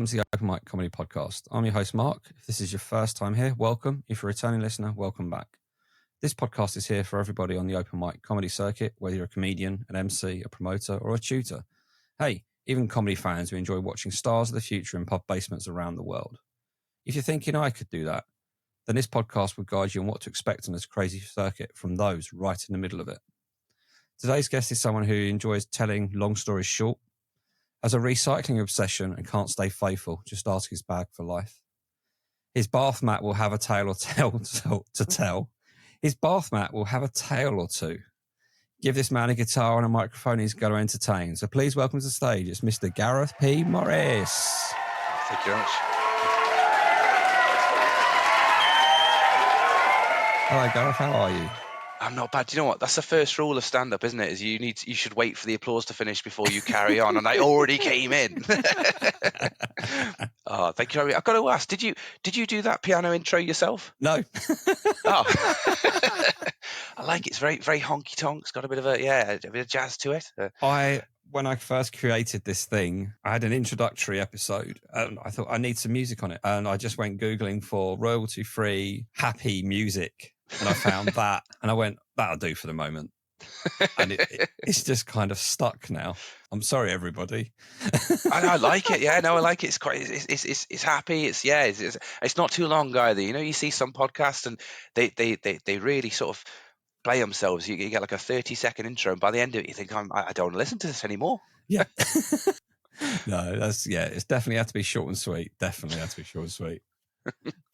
to the Open Mic Comedy Podcast. I'm your host, Mark. If this is your first time here, welcome. If you're a returning listener, welcome back. This podcast is here for everybody on the open mic comedy circuit, whether you're a comedian, an MC, a promoter, or a tutor. Hey, even comedy fans who enjoy watching stars of the future in pub basements around the world. If you're thinking I could do that, then this podcast will guide you on what to expect on this crazy circuit from those right in the middle of it. Today's guest is someone who enjoys telling long stories short, has a recycling obsession and can't stay faithful, just ask his bag for life. His bath mat will have a tale or to tell. His bath mat will have a tale or two. Give this man a guitar and a microphone, he's going to entertain. So please welcome to the stage, it's Mr. Gareth P. Morris. Thank you very much. Hello, Gareth, how are you? I'm not bad. Do you know what? That's the first rule of stand-up, isn't it? Is you should wait for the applause to finish before you carry on. And I already came in. Oh, thank you. I've got to ask, did you do that piano intro yourself? No. Oh, I like it. It's very, very honky tonk. It's got a bit of jazz to it. When I first created this thing, I had an introductory episode and I thought I need some music on it. And I just went Googling for royalty-free, happy music. And I found that and I went, that'll do for the moment. And it's just kind of stuck now. I'm sorry, everybody. I like it. Yeah, no, I like it. It's quite, it's happy. It's not too long either. You know, you see some podcasts and they really sort of play themselves. You get like a 30-second intro, and by the end of it, you think, I don't want to listen to this anymore. Yeah. No, it's definitely had to be short and sweet.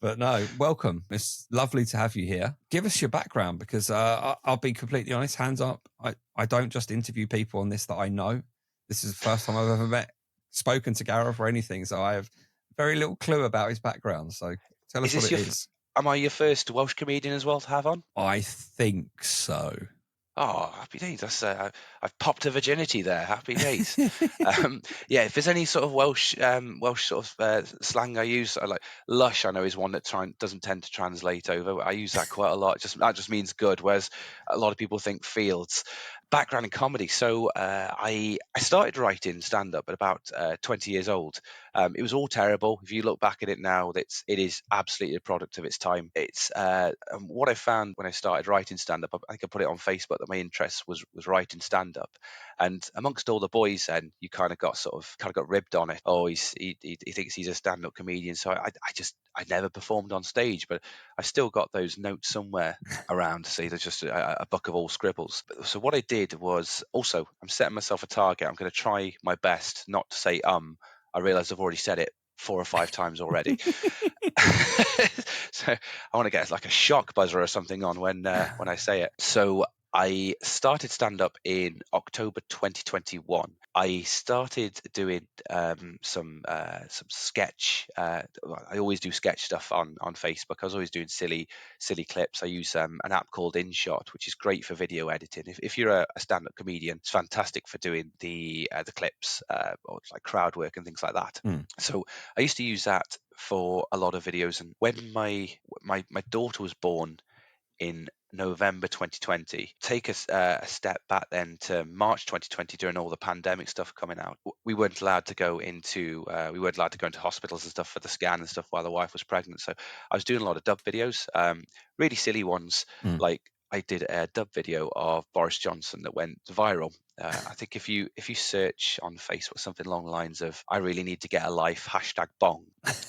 But no, welcome. It's lovely to have you here. Give us your background because I'll be completely honest, hands up. I don't just interview people on this that I know. This is the first time I've ever spoken to Gareth or anything. So I have very little clue about his background. So tell us what it is. Am I your first Welsh comedian as well to have on? I think so. Oh, happy days. That's I've popped a virginity there. Happy days. If there's any sort of Welsh sort of slang I use, I like lush. I know is one that doesn't tend to translate over. I use that quite a lot. That just means good, whereas a lot of people think fields. Background in comedy. So I started writing stand-up at about 20 years old. It was all terrible. If you look back at it now, it is absolutely a product of its time. It's what I found when I started writing stand-up. I think I put it on Facebook that my interest was writing stand-up, and amongst all the boys, then you kind of got ribbed on it. Oh, he thinks he's a stand-up comedian. So I never performed on stage, but I've still got those notes somewhere around. See, there's just a book of all scribbles. So what I did was also, I'm setting myself a target. I'm going to try my best not to say I realize I've already said it 4 or 5 times already. So I want to get like a shock buzzer or something on when I say it. So I started stand-up in October 2021. I started doing some sketch. I always do sketch stuff on Facebook. I was always doing silly clips. I use an app called InShot, which is great for video editing. If you're a stand-up comedian, it's fantastic for doing the clips or like crowd work and things like that. So I used to use that for a lot of videos. And when my daughter was born in November 2020, take a step back then to March 2020 during all the pandemic stuff coming out. We weren't allowed to go into hospitals and stuff for the scan and stuff while the wife was pregnant. So I was doing a lot of dub videos, really silly ones. Like I did a dub video of Boris Johnson that went viral. I think if you search on Facebook something along the lines of "I really need to get a life" #bong,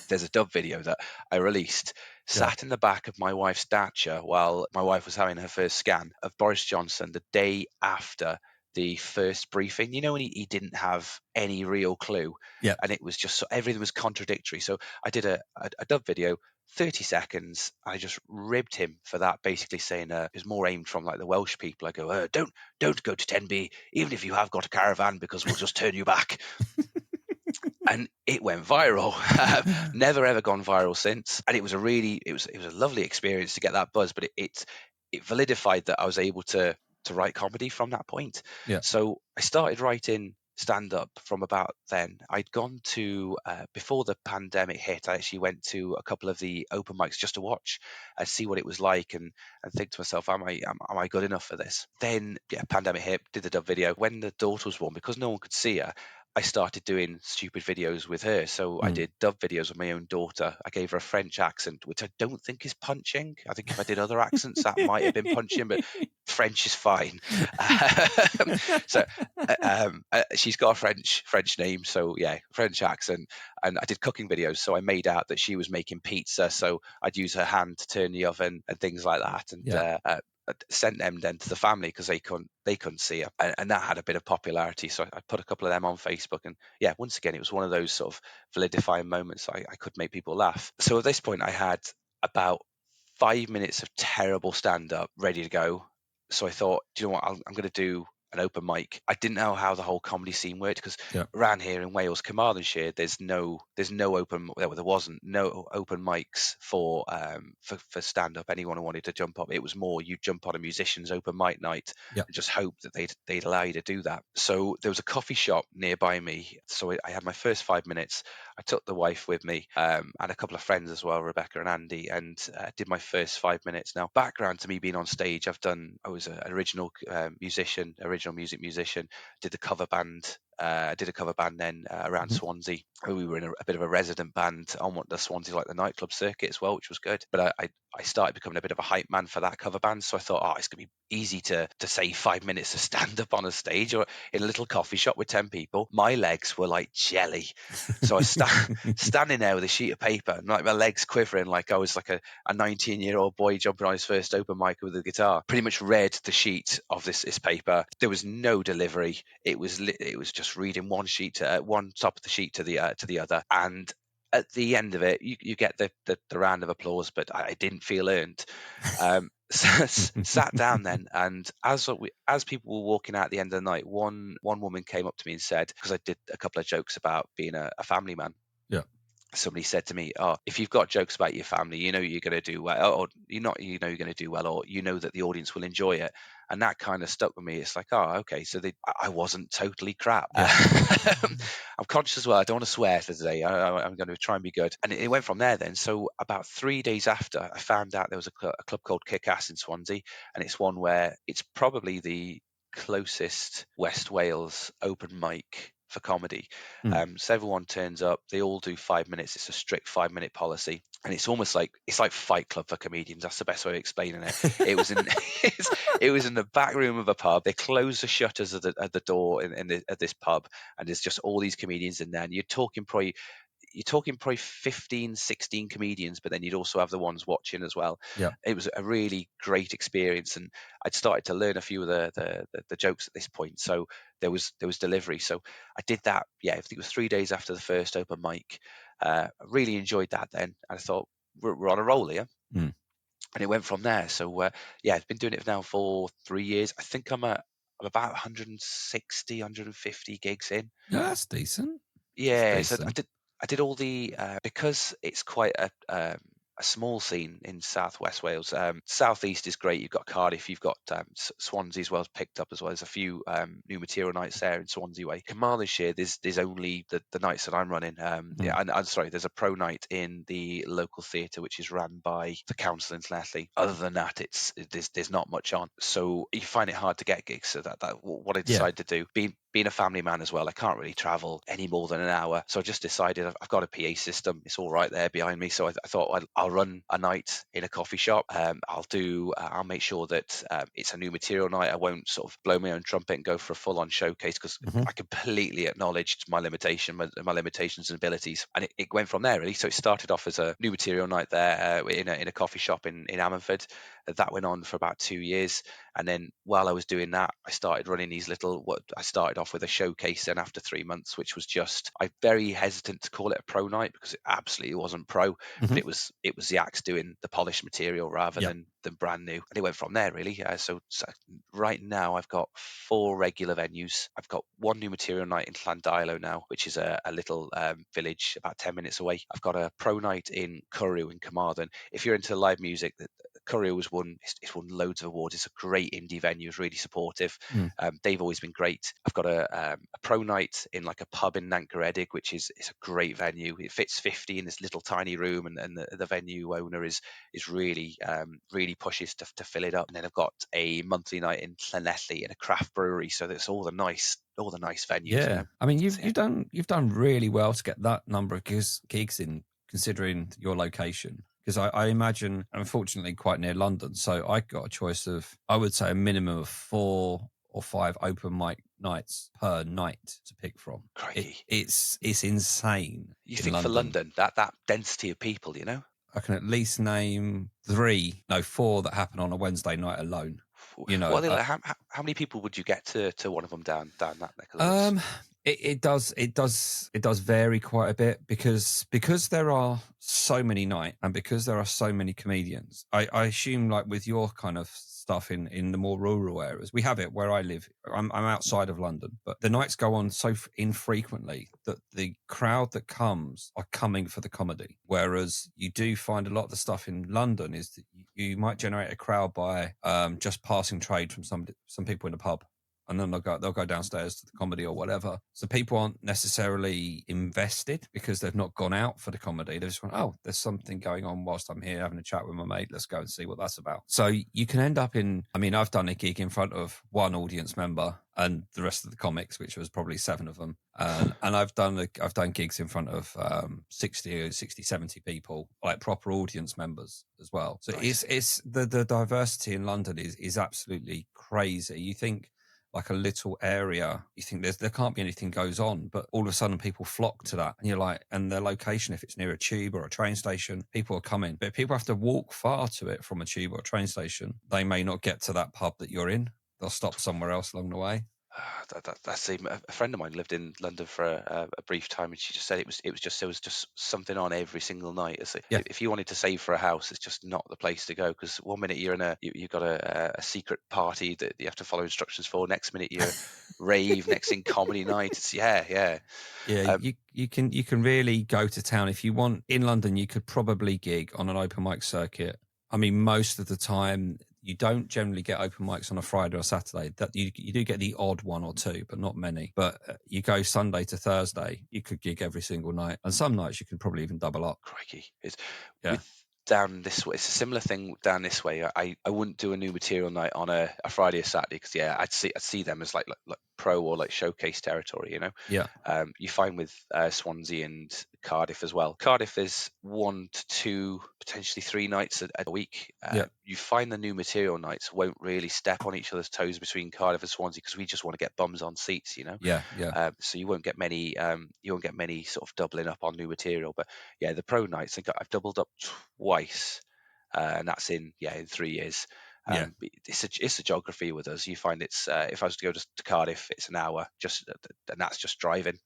there's a dub video that I released. Sat in the back of my wife's Dacia while my wife was having her first scan of Boris Johnson the day after the first briefing. You know, when he didn't have any real clue, and it was just everything was contradictory. So I did a dub video, 30 seconds. I just ribbed him for that, basically saying it was more aimed from like the Welsh people. I go, don't go to Tenby, even if you have got a caravan, because we'll just turn you back. And it went viral. Never ever gone viral since. And it was a lovely experience to get that buzz, but it validified that I was able to write comedy from that point. So I started writing stand-up from about then. I'd gone to before the pandemic hit. I actually went to a couple of the open mics just to watch and see what it was like, and think to myself, am I good enough for this? Then pandemic hit, did the dub video. When the daughter was born, because no one could see her, I started doing stupid videos with her. So I Mm. did dub videos with my own daughter. I gave her a French accent, which I don't think is punching. I think if I did other accents, that might have been punching, but French is fine. So she's got a French name, so yeah, French accent. And I did cooking videos, so I made out that she was making pizza, so I'd use her hand to turn the oven and things like that. And Yeah. sent them then to the family because they couldn't see her, and that had a bit of popularity. So I put a couple of them on Facebook, and yeah, once again, it was one of those sort of validifying moments. I could make people laugh. So at this point, I had about 5 minutes of terrible stand up ready to go. So I thought, do you know what? I'm going to do an open mic. I didn't know how the whole comedy scene worked because Yeah. around here in Wales, Carmarthenshire, there's no open, well, there wasn't no open mics for stand up. Anyone who wanted to jump up, it was more you jump on a musician's open mic night Yeah. and just hope that they'd allow you to do that. So there was a coffee shop nearby me. So I had my first 5 minutes. I took the wife with me and a couple of friends as well, Rebecca and Andy, and did my first 5 minutes. Now, background to me being on stage, I was an original musician, original music musician. Did the cover band. I did a cover band then around Mhm. Swansea. We were in a bit of a resident band on what the Swansea, like the nightclub circuit as well, which was good. But I started becoming a bit of a hype man for that cover band. So I thought, oh, it's going to be easy to say 5 minutes to stand up on a stage or in a little coffee shop with 10 people. My legs were like jelly. So I was standing there with a sheet of paper and like my legs quivering like I was like a 19-year-old boy jumping on his first open mic with a guitar. Pretty much read the sheet of this paper. There was no delivery. It was just reading one sheet to one top of the sheet to the other. And at the end of it, you get the round of applause, but I didn't feel earned. Sat down then, and as people were walking out at the end of the night, one woman came up to me and said, because I did a couple of jokes about being a family man. Yeah. Somebody said to me, "Oh, if you've got jokes about your family, you know you're going to do well, or you know you're going to do well, or you know that the audience will enjoy it." And that kind of stuck with me. It's like, oh, okay, so I wasn't totally crap. Yeah. I'm conscious as well. I don't want to swear for today. I'm going to try and be good. And it went from there then. So about 3 days after, I found out there was a club called Kick Ass in Swansea, and it's one where it's probably the closest West Wales open mic for comedy. Mm. So everyone turns up. They all do 5 minutes. It's a strict 5 minute policy, and it's almost like Fight Club for comedians. That's the best way of explaining it. It was in it was in the back room of a pub. They close the shutters of the door at this pub, and there's just all these comedians in there. And you're talking probably 15, 16 comedians, but then you'd also have the ones watching as well. Yeah. It was a really great experience, and I'd started to learn a few of the jokes at this point. So there was delivery. So I did that. Yeah, I think it was 3 days after the first open mic. I really enjoyed that then. I thought we're on a roll here. Mm. And it went from there. So yeah, I've been doing it now for 3 years. I think I'm about 160, 150 gigs in. Yeah, that's decent. That's Yeah, so I decent. did I did all the because it's quite a small scene in southwest Wales. Southeast is great. You've got Cardiff, you've got Swansea as well as picked up as well. There's a few new material nights there in Swansea way. Carmarthenshire, there's only the nights that I'm running. Mm. Yeah, and I'm sorry, there's a pro night in the local theatre which is run by the council in Llanelli. Other than that, there's not much on. So you find it hard to get gigs. So that what I Yeah. decided to do, being a family man as well, I can't really travel any more than an hour. So I just decided I've got a PA system. It's all right there behind me. So I thought I'll run a night in a coffee shop. I'll make sure that it's a new material night. I won't sort of blow my own trumpet and go for a full on showcase because Mhm. I completely acknowledged my limitations and abilities. And it went from there really. So it started off as a new material night there in a coffee shop in Ammanford. That went on for about 2 years. And then while I was doing that, I started running these what I started off with a showcase then after 3 months, which was I'm very hesitant to call it a pro night because it absolutely wasn't pro, but Mhm. it was the acts doing the polished material rather Yeah. than brand new. And it went from there really. So right now I've got 4 regular venues. I've got one new material night in Llandilo now, which is a little village about 10 minutes away. I've got a pro night in Cwrw in Carmarthen. If you're into live music, Cwrw has won. It's won loads of awards. It's a great indie venue. It's really supportive. Mm. They've always been great. I've got a pro night in like a pub in Nantgaredig, which is a great venue. It fits 50 in this little tiny room, and the venue owner is really really pushes to fill it up. And then I've got a monthly night in Llanelli in a craft brewery. So that's all the nice all the nice venues. Yeah, I mean, So, you've done really well to get that number of gigs in, considering your location. Because I imagine, unfortunately, quite near London, so I got a choice of, I would say, a minimum of 4 or 5 open mic nights per night to pick from. crikey. It's insane You in think for London. London, that density of people, I can at least name 4 that happen on a Wednesday night alone. Well, how many people would you get to one of them down that neck of the woods? Um, it does vary quite a bit because there are so many nights and because there are so many comedians. I assume, like with your kind of stuff in the more rural areas, we have it where I live. I'm outside of London, but the nights go on so infrequently that the crowd that comes are coming for the comedy. Whereas you do find a lot of the stuff in London is that you might generate a crowd by just passing trade from some people in a pub, and then they'll go downstairs to the comedy or whatever. So people aren't necessarily invested because they've not gone out for the comedy. They just went, oh, there's something going on whilst I'm here having a chat with my mate. Let's go and see what that's about. So you can end up in, I mean, I've done a gig in front of one audience member and the rest of the comics, which was probably 7 of them. And I've done gigs in front of 60, 70 people, like proper audience members as well. So Nice. it's the diversity in London is absolutely crazy. You think, like a little area, you think there can't be anything goes on, but all of a sudden people flock to that, and you're like, and their location, if it's near a tube or a train station, people are coming. But if people have to walk far to it from a tube or a train station, they may not get to that pub that you're in. They'll stop somewhere else along the way. That's a friend of mine lived in London for a brief time, and she just said there was just something on every single night. Yeah. If you wanted to save for a house, it's just not the place to go, because one minute you've got a secret party that you have to follow instructions for. Next minute you're rave. Next thing comedy night. It's yeah. Yeah, you can really go to town if you want. In London, you could probably gig on an open mic circuit. I mean, most of the time, you don't generally get open mics on a Friday or Saturday. That you do get the odd 1 or 2, but not many. But you go Sunday to Thursday, you could gig every single night, and some nights you can probably even double up. Crikey. Yeah. With down this way, it's a similar thing down this way. I wouldn't do a new material night on a Friday or Saturday, because I'd see them as like pro or like showcase territory. Yeah. You find with Swansea and Cardiff as well. Cardiff is 1 to 2, potentially 3 nights a week. Yeah. You find the new material nights won't really step on each other's toes between Cardiff and Swansea, because we just want to get bums on seats. Yeah. So you won't get many sort of doubling up on new material. But yeah, the pro nights, I think I've doubled up twice, and that's in 3 years. Yeah. It's a geography with us. You find it's if I was to go to Cardiff, it's an hour, and that's just driving.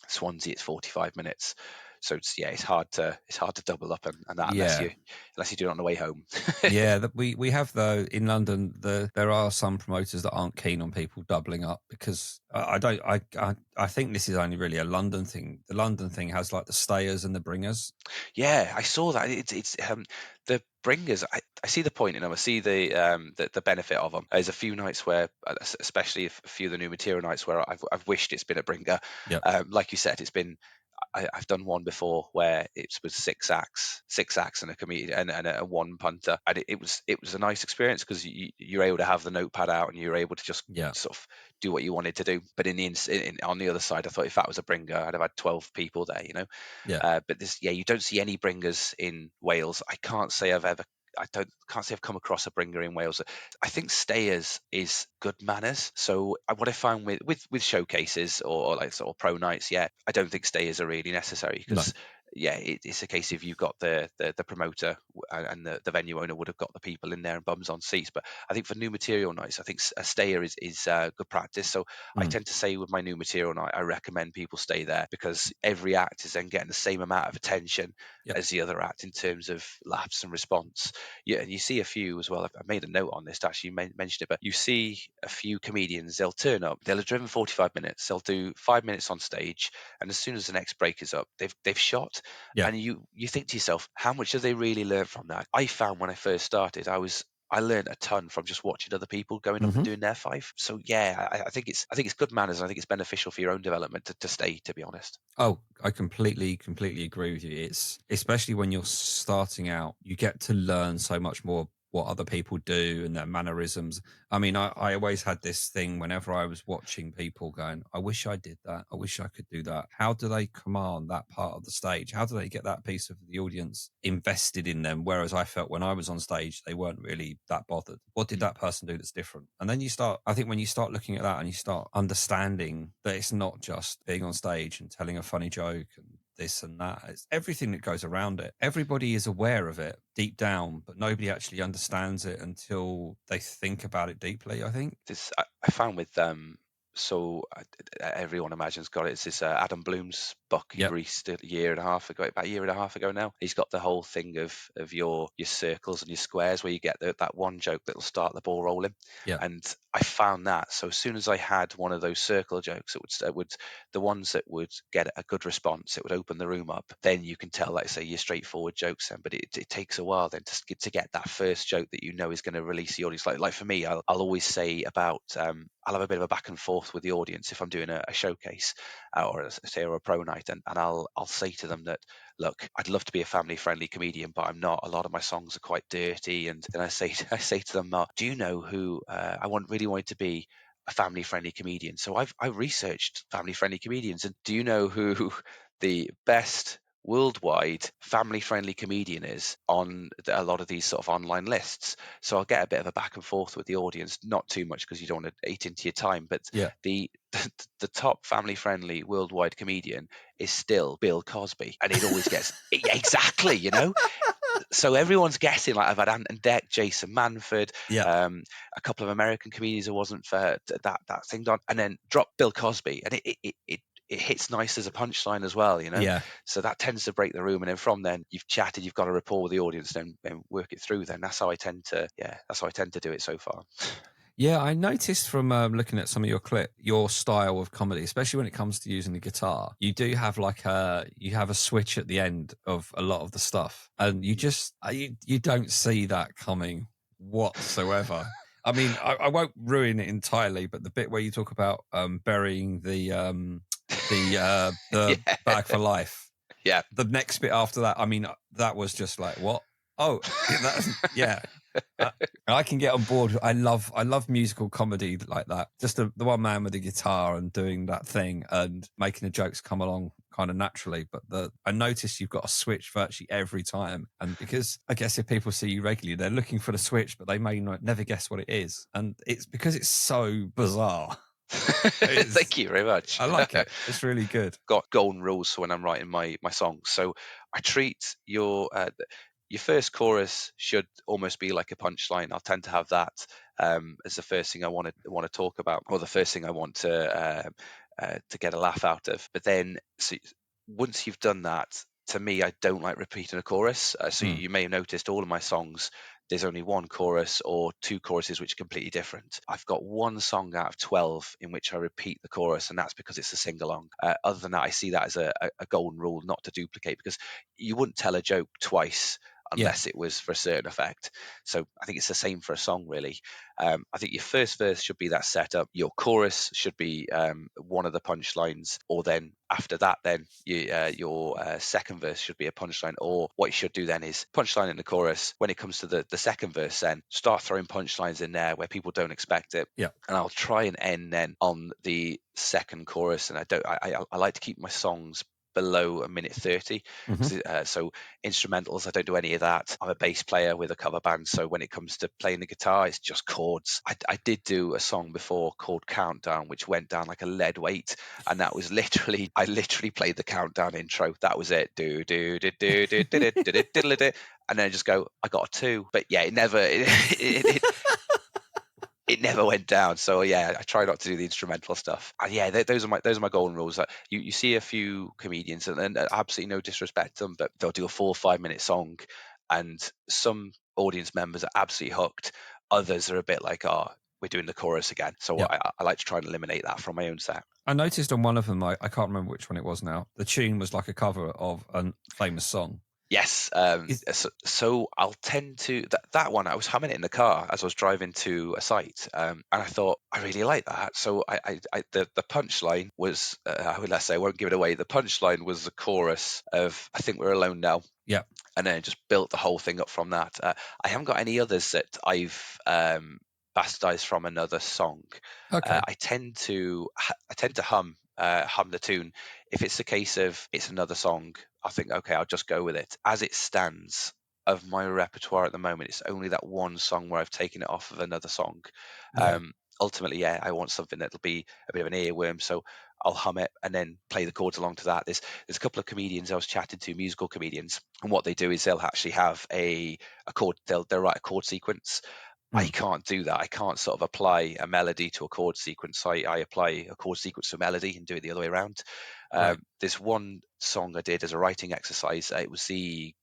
Swansea, it's 45 minutes. So it's hard to double up and that unless you do it on the way home. Yeah, we have, though, in London. There are some promoters that aren't keen on people doubling up, because I think this is only really a London thing. The London thing has like the stayers and the bringers. Yeah, I saw that. It's the bringers. I see the point in them. I see the benefit of them. There's a few nights where, especially a few of the new material nights, where I've wished it's been a bringer. Yeah. Like you said, it's been. I've done one before where it was 6 acts and a comedian and a one punter, and it was a nice experience, because you're able to have the notepad out and you're able to just sort of do what you wanted to do. But on the other side, I thought if that was a bringer, I'd have had 12 people there, But you don't see any bringers in Wales. I can't say I've come across a bringer in Wales. I think stayers is good manners. So what I found with showcases or like sort of pro nights, I don't think stayers are really necessary, because it's a case if you've got the promoter and the venue owner would have got the people in there and bums on seats. But I think for new material nights, I think a stayer is good practice. So I tend to say with my new material night, I recommend people stay there, because every act is then getting the same amount of attention as the other act in terms of laughs and response. Yeah, and you see a few as well. I've made a note on this to actually mention it, but you see a few comedians, they'll turn up, they'll have driven 45 minutes, they'll do 5 minutes on stage, and as soon as the next break is up, they've shot. And you think to yourself, how much have they really learned from that? I found when I first started, I learned a ton from just watching other people going up and doing their 5. So I think it's good manners, and I think it's beneficial for your own development to stay, to be honest. Oh, I completely agree with you. It's especially when you're starting out, you get to learn so much more what other people do and their mannerisms. I mean, I always had this thing whenever I was watching people going, I wish I did that. I wish I could do that. How do they command that part of the stage? How do they get that piece of the audience invested in them? Whereas I felt when I was on stage, they weren't really that bothered. What did that person do that's different? And then I think when you start looking at that and you start understanding that it's not just being on stage and telling a funny joke and this and that, it's everything that goes around it. Everybody is aware of it deep down, but nobody actually understands it until they think about it deeply, I think. I found with so everyone imagines got it. It's this Adam Bloom's book he released a year and a half ago, about a year and a half ago now. He's got the whole thing of your circles and your squares where you get that one joke that'll start the ball rolling. And I found that. So as soon as I had one of those circle jokes, it would the ones that would get a good response, it would open the room up. Then you can tell, like say, your straightforward jokes then, but it takes a while then to get that first joke that you know is going to release the audience. Like for me, I'll always say about I'll have a bit of a back and forth with the audience if I'm doing a showcase or a pro night, and I'll say to them that, look, I'd love to be a family friendly comedian, but I'm not. A lot of my songs are quite dirty, and then I say to them, do you know who I really wanted to be a family friendly comedian? So I researched family friendly comedians, and do you know who the best worldwide family friendly comedian is on a lot of these sort of online lists? So I'll get a bit of a back and forth with the audience, not too much because you don't want to eat into your time, but the top family friendly worldwide comedian is still Bill Cosby, and it always gets exactly, so everyone's guessing. Like I've had Ant and Dec, Jason Manford, a couple of American comedians who wasn't for that thing done, and then drop Bill Cosby, and it hits nice as a punchline as well, So that tends to break the room, and then from then you've chatted, you've got a rapport with the audience, then work it through. Then that's how I tend to do it so far. Yeah, I noticed from looking at some of your style of comedy, especially when it comes to using the guitar, you do have you have a switch at the end of a lot of the stuff, and you just you don't see that coming whatsoever. I mean, I won't ruin it entirely, but the bit where you talk about burying the bag for life, the next bit after that, I mean, that was just like, what? Oh, yeah. I can get on board. I love musical comedy like that. Just the one man with the guitar and doing that thing and making the jokes come along kind of naturally. But I notice you've got a switch virtually every time. And because I guess if people see you regularly, they're looking for the switch, but they may never guess what it is. And it's because it's so bizarre. Thank you very much. I like it. It's really good. Got golden rules for when I'm writing my songs. So I treat your first chorus should almost be like a punchline. I'll tend to have that as the first thing I want to talk about, or the first thing I want to get a laugh out of. But then, once you've done that, to me, I don't like repeating a chorus. So you may have noticed all of my songs, there's only one chorus or two choruses which are completely different. I've got one song out of 12 in which I repeat the chorus, and that's because it's a sing-along. Other than that, I see that as a golden rule not to duplicate, because you wouldn't tell a joke twice unless it was for a certain effect. So I think it's the same for a song, really. I think your first verse should be that setup. Your chorus should be one of the punchlines, or then after that, then your second verse should be a punchline. Or what you should do then is punchline in the chorus. When it comes to the second verse, then start throwing punchlines in there where people don't expect it. Yeah. And I'll try and end then on the second chorus. And I like to keep my songs below a minute 30. So instrumentals, I don't do any of that. I'm a bass player with a cover band, so when it comes to playing the guitar, it's just chords. I did do a song before called Countdown, which went down like a lead weight, and that was I literally played the countdown intro. That was it. Do do do do do do do do do, and then I just go, I got a 2. But yeah, it never it never went down. So yeah, I try not to do the instrumental stuff. And yeah, those are my golden rules. You see a few comedians, and absolutely no disrespect to them, but they'll do a 4 or 5 minute song, and some audience members are absolutely hooked. Others are a bit like, oh, we're doing the chorus again. So I like to try and eliminate that from my own set. I noticed on one of them, I can't remember which one it was now, the tune was like a cover of a famous song. Yes. Is So I'll tend to that one. I was humming it in the car as I was driving to a site, and I thought I really like that. So the punchline was, let's say I won't give it away. The punchline was the chorus of "I Think We're Alone Now," yeah. and then just built the whole thing up from that. I haven't got any others that I've bastardized from another song. Okay. I tend to hum the tune. If it's a case of it's another song, I think okay, I'll just go with it. As it stands, of my repertoire at the moment, it's only that one song where I've taken it off of another song. Yeah. Ultimately, yeah, I want something that'll be a bit of an earworm, so I'll hum it and then play the chords along to that. There's a couple of comedians I was chatting to, musical comedians, and what they do is they'll actually have a chord. They'll write a chord sequence. I Mm, can't do that. I can't sort of apply a melody to a chord sequence. I apply a chord sequence to a melody and do it the other way around. right. There's one song I did as a writing exercise. It was the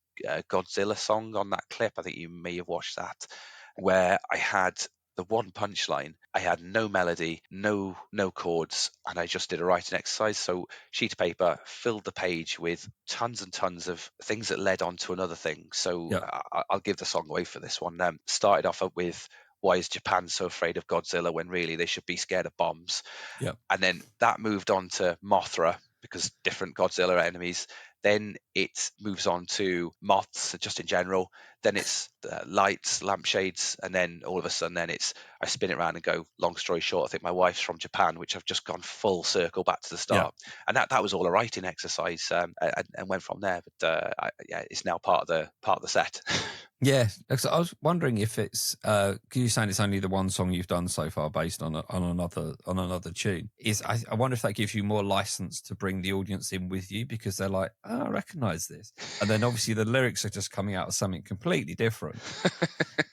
Godzilla song on that clip. I think you may have watched that, where I had the one punchline. I had no melody, no chords, and I just did a writing exercise. So sheet of paper, filled the page with tons and tons of things that led on to another thing. So Yeah. I'll give the song away for this one. Started off with why is Japan so afraid of Godzilla when really they should be scared of bombs? Yeah. And then that moved on to Mothra because different Godzilla enemies. Then it moves on to moths just in general. Then it's lights, lampshades, and then all of a sudden, then it's I spin it around and go. Long story short, I think my wife's from Japan, which I've just gone full circle back to the Yeah. start, and that was all a writing exercise, and went from there. But yeah, it's now part of the set. Yeah, because I was wondering if it's because you're saying it's only the one song you've done so far based on on another tune. I wonder if that gives you more license to bring the audience in with you because they're like, oh, I recognise this, and then obviously the lyrics are just coming out of something completely different.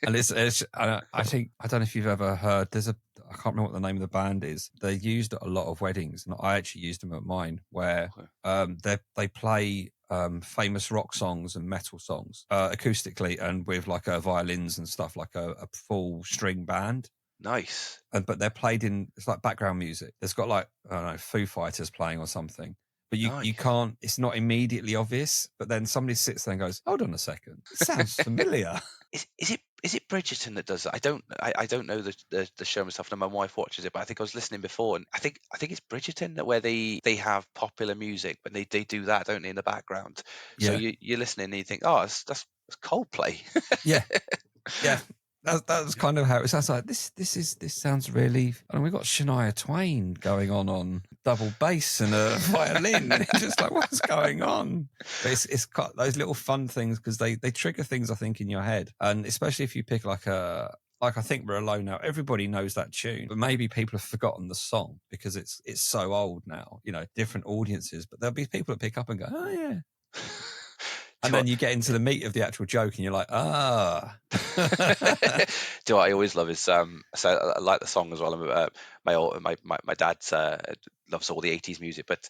And I think I don't know if you've ever heard. I can't remember what the name of the band is. They're used at a lot of weddings, and I actually used them at mine where Okay. they play famous rock songs and metal songs acoustically and with like violins and stuff, like a full string band. Nice. But they're played in it's like background music. There's got like I don't know Foo Fighters playing or something. But you Nice. can't. It's not immediately obvious. But then somebody sits there and goes, "Hold on a second, it sounds familiar." Is it Bridgerton that does that? I don't know the show myself. And my wife watches it, but I think I was listening before, and I think it's Bridgerton that where they have popular music, but they do that, don't they, in the background? So Yeah, you're listening and you think, oh, that's Coldplay. yeah. Yeah, that's kind of how it sounds like. This sounds really. I mean, we've got Shania Twain going on double bass and a violin. It's just like what's going on? But it's got those little fun things because they trigger things I think in your head, and especially if you pick like I think we're alone now. Everybody knows that tune, but maybe people have forgotten the song because it's so old now. You know, different audiences, but there'll be people that pick up and go, oh yeah. Do And you then you get into the meat of the actual joke, and you're like, ah. do what I always love is so I like the song as well. My dad loves all the 80s music, but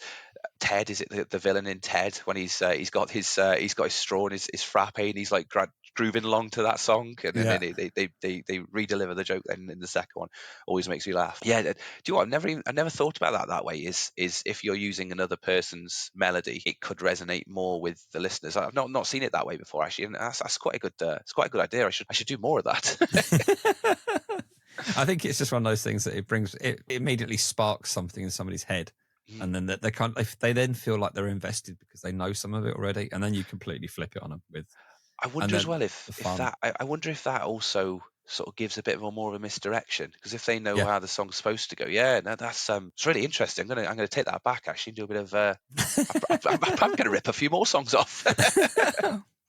Ted, is it the villain in Ted when he's got his straw and his frappe and he's like grooving along to that song, and then Yeah. they redeliver the joke then in the second one. Always makes me laugh. Yeah, do you know what? I never thought about that way. Is if you're using another person's melody, it could resonate more with the listeners. I've not seen it that way before actually, and that's quite a good it's quite a good idea. I should do more of that. I think it's just one of those things that it immediately sparks something in somebody's head. Mm. And then they then feel like they're invested because they know some of it already. And then you completely flip it on them I and wonder as then well the if fun. that I wonder if that also sort of gives a bit of a more of a misdirection, because if they know Yeah. how the song's supposed to go, yeah, no, that's it's really interesting. I'm gonna take that back actually and do a bit of I'm gonna rip a few more songs off.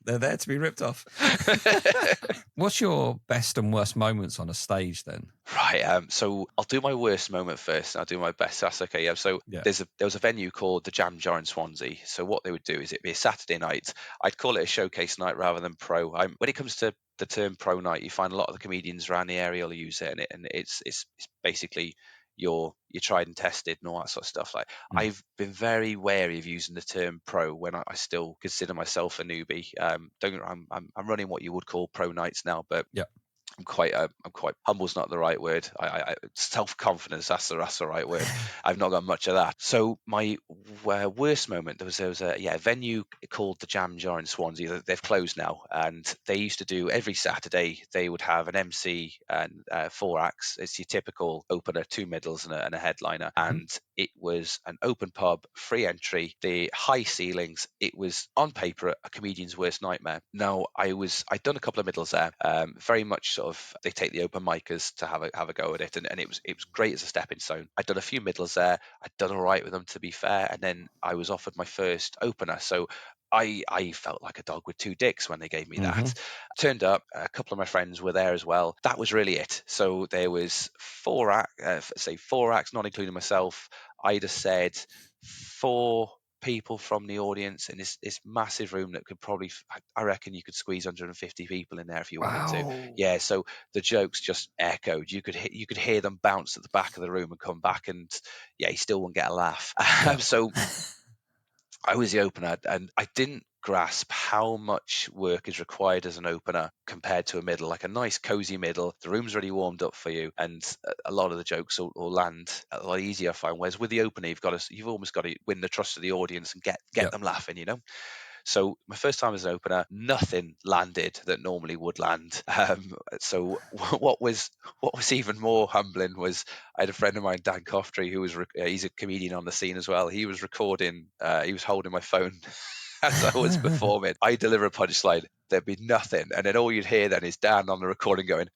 They're there to be ripped off. What's your best and worst moments on a stage then? Right. So I'll do my worst moment first, and I'll do my best. That's okay. Yeah. So Yeah. there was a venue called the Jam Jar in Swansea. So what they would do is it'd be a Saturday night. I'd call it a showcase night rather than pro. When it comes to the term pro night, you find a lot of the comedians around the area will use it, and it's basically you're tried and tested and all that sort of stuff. Like Mm. I've been very wary of using the term pro when I still consider myself a newbie. Don't get me wrong, I'm running what you would call pro nights now, but Yeah. I'm quite humble's not the right word. Self-confidence, that's the right word. I've not got much of that. So my worst moment, there was a venue called the Jam Jar in Swansea. They've closed now, and they used to do every Saturday. They would have an MC and 4 acts. It's your typical opener, 2 middles, and a headliner. And it was an open pub, free entry, the high ceilings. It was on paper a comedian's worst nightmare. Now I'd done a couple of middles there, very much sort of they take the open micers to have a go at it, and it was great as a stepping stone. I'd done a few middles there. I'd done all right with them, to be fair, and then I was offered my first opener. So I felt like a dog with 2 dicks when they gave me that. Turned up, a couple of my friends were there as well. That was really it. So there was 4 acts, not including myself. I'd have said 4 people from the audience in this massive room that could probably, I reckon you could squeeze 150 people in there if you wanted to. Yeah, so the jokes just echoed. You could hear them bounce at the back of the room and come back, and yeah, you still wouldn't get a laugh. So I was the opener, and I didn't grasp how much work is required as an opener compared to a middle. Like a nice cozy middle, the room's already warmed up for you, and a lot of the jokes will land a lot easier, I find. Whereas with the opener, you've almost got to win the trust of the audience and get them laughing, you know. So my first time as an opener, nothing landed that normally would land. So what was even more humbling was I had a friend of mine, Dan Coftry, who was he's a comedian on the scene as well. He was recording. He was holding my phone as I was performing. I deliver a punchline, there'd be nothing, and then all you'd hear then is Dan on the recording going,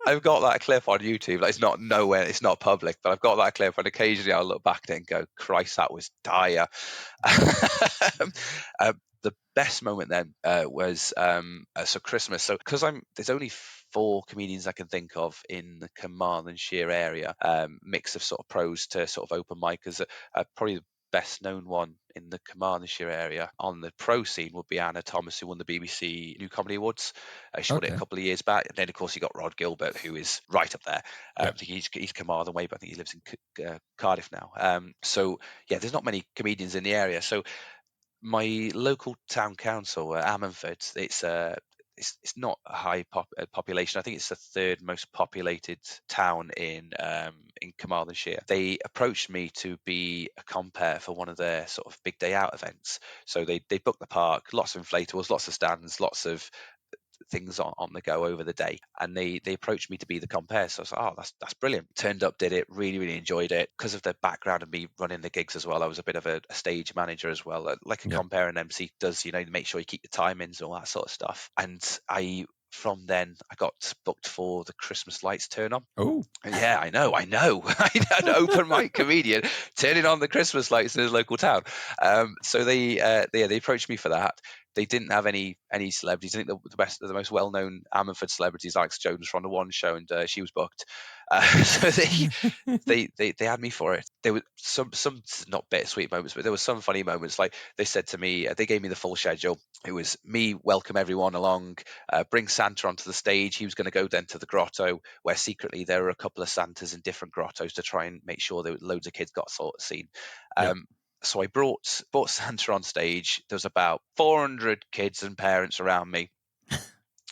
I've got that clip on YouTube. Like, it's not public, but I've got that clip, and occasionally I'll look back at it and go, Christ, that was dire. The best moment then was so Christmas. So because there's only 4 comedians I can think of in the Carmarthenshire area, mix of sort of pros to sort of open micers. Probably the best known one in the Carmarthenshire area on the pro scene would be Anna Thomas, who won the BBC New Comedy Awards. She won it a couple of years back. And then, of course, you got Rod Gilbert, who is right up there. I think he's Carmarthen way, but I think he lives in Cardiff now. So, yeah, there's not many comedians in the area. So my local town council, Ammanford, it's not a high population. I think it's the 3rd most populated town in Carmarthenshire. They approached me to be a compere for one of their sort of big day out events. So they booked the park, lots of inflatables, lots of stands, lots of things on the go over the day, and they approached me to be the compere. So I was like, oh, that's brilliant. Turned up, did it, really enjoyed it. Because of the background of me running the gigs as well, I was a bit of a stage manager as well, like a compere and MC does, you know, make sure you keep the timings and all that sort of stuff. And from then I got booked for the Christmas lights turn on. Oh, yeah, I know. I had an open mic comedian turning on the Christmas lights in his local town. So they approached me for that. They didn't have any celebrities. I think the most well-known Ammanford celebrities, Alex Jones, from the One show, and she was booked. So they had me for it. There were some not bittersweet moments, but there were some funny moments. Like they said to me, they gave me the full schedule. It was me welcome everyone along, bring Santa onto the stage. He was going to go then to the grotto, where secretly there were a couple of Santas in different grottos to try and make sure that loads of kids got seen. So I brought Santa on stage. There was about 400 kids and parents around me.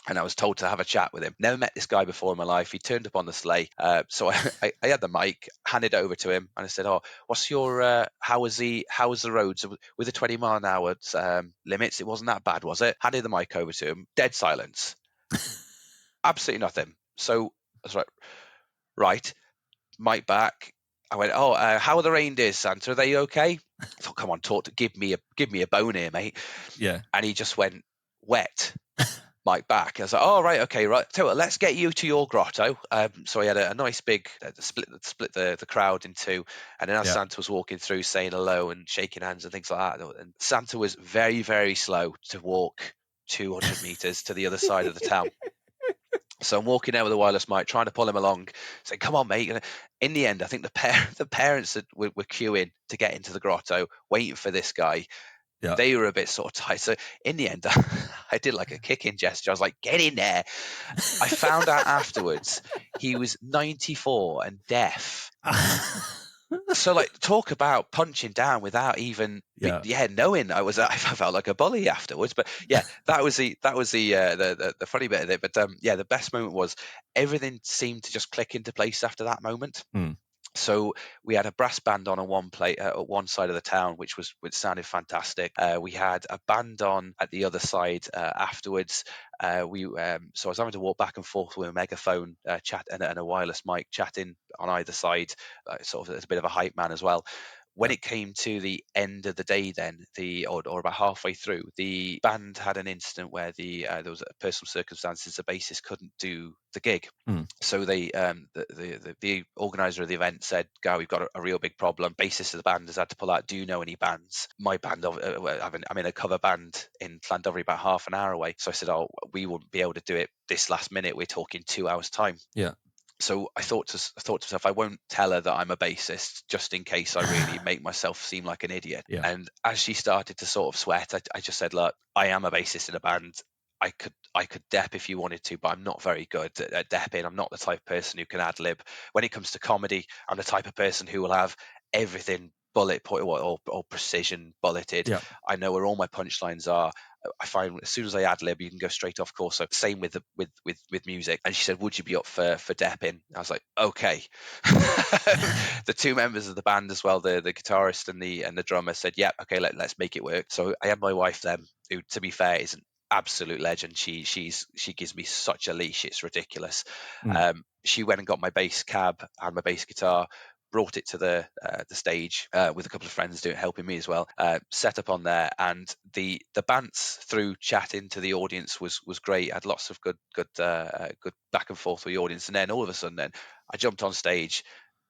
And I was told to have a chat with him. Never met this guy before in my life. He turned up on the sleigh. So I had the mic, handed it over to him, and I said, "Oh, what's your how was the roads with the 20-mile-an-hour limits? It wasn't that bad, was it?" Handed the mic over to him. Dead silence. Absolutely nothing. So I was like, right, mic back. I went, "Oh, how are the reindeers, Santa? Are they okay?" I thought, come on, give me a bone here, mate. Yeah. And he just went, "Wet." Mic back. I was like, "Oh, right, okay, right. Tell you what, let's get you to your grotto." So I had a nice big split the crowd in 2, and then as Santa was walking through, saying hello and shaking hands and things like that, and Santa was very, very slow to walk 200 meters to the other side of the town. So I'm walking out with a wireless mic, trying to pull him along, saying, "Come on, mate." And in the end, I think the parents that were queuing to get into the grotto, waiting for this guy. Yeah. They were a bit sort of tight. So in the end, I did like a kick-in gesture. I was like, "Get in there." I found out afterwards he was 94 and deaf. So like, talk about punching down without even knowing I felt like a bully afterwards. But yeah, that was the funny bit of it. But yeah, the best moment was everything seemed to just click into place after that moment. Mm. So we had a brass band on at one side of the town, which sounded fantastic. We had a band on at the other side afterwards. So I was having to walk back and forth with a megaphone, chat and a wireless mic, chatting on either side, sort of as a bit of a hype man as well. When it came to the end of the day, then or about halfway through, the band had an incident where there was personal circumstances. The bassist couldn't do the gig, so they the organizer of the event said, "Go, we've got a real big problem. Bassist of the band has had to pull out. Do you know any bands?" My band, I'm in a cover band in Llandovery, about half an hour away. So I said, "Oh, we wouldn't be able to do it this last minute. We're talking 2 hours time." Yeah. So I thought to myself, I won't tell her that I'm a bassist, just in case I really make myself seem like an idiot. Yeah. And as she started to sort of sweat, I just said, "Look, I am a bassist in a band. I could dep if you wanted to, but I'm not very good at depping. I'm not the type of person who can ad lib. When it comes to comedy, I'm the type of person who will have everything bullet point or precision bulleted. Yeah. I know where all my punchlines are. I find as soon as I ad lib, you can go straight off course. So same with with music." And she said, "Would you be up for depping?" I was like, "Okay." The two members of the band as well, the guitarist and the drummer, said, "Yeah, okay, let's make it work." So I had my wife then, who, to be fair, is an absolute legend. She gives me such a leash, it's ridiculous. She went and got my bass cab and my bass guitar, brought it to the stage with a couple of friends helping me as well. Set up on there, and the bants through chatting to the audience was great. I had lots of good back and forth with the audience, and then all of a sudden, then I jumped on stage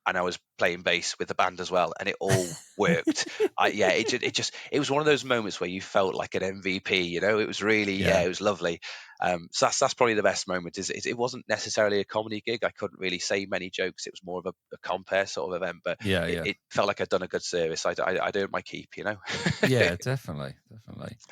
and I was playing bass with the band as well, and it all worked. It was one of those moments where you felt like an MVP. You know, it was really it was lovely. So that's probably the best moment. It wasn't necessarily a comedy gig. I couldn't really say many jokes. It was more of a compare sort of event, but it felt like I'd done a good service. I'd earned my keep. You know. Yeah, definitely.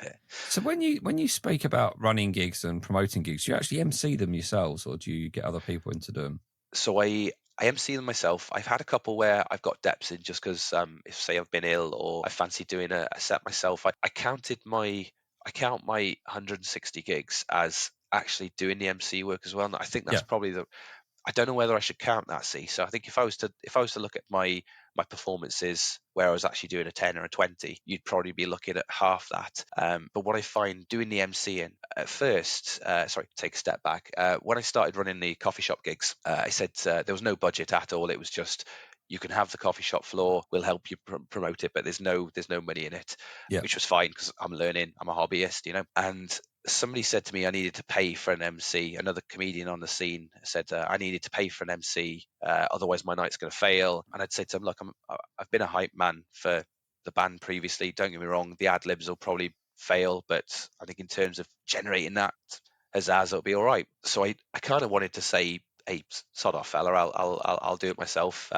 Yeah. So when you speak about running gigs and promoting gigs, do you actually MC them yourselves, or do you get other people in to do them? So I MC them myself. I've had a couple where I've got deps in just because if say I've been ill or I fancy doing a set myself. I count my 160 gigs as actually doing the MC work as well. And I think that's probably I don't know whether I should count that. See, so I think if I was to look at my performances where I was actually doing a 10 or a 20, you'd probably be looking at half that. But what I find doing the MCing at first, take a step back. When I started running the coffee shop gigs, I said there was no budget at all. It was just, you can have the coffee shop floor, we'll help you promote it, but there's no money in it, which was fine because I'm learning, I'm a hobbyist, you know. And somebody said to me I needed to pay for an MC. Another comedian on the scene said I needed to pay for an MC, otherwise my night's going to fail. And I'd say to him, "Look, I've been a hype man for the band previously. Don't get me wrong, the ad libs will probably fail, but I think in terms of generating that pizzazz, it'll be all right." So I kind of wanted to say, "Hey, sod off, fella, I'll do it myself."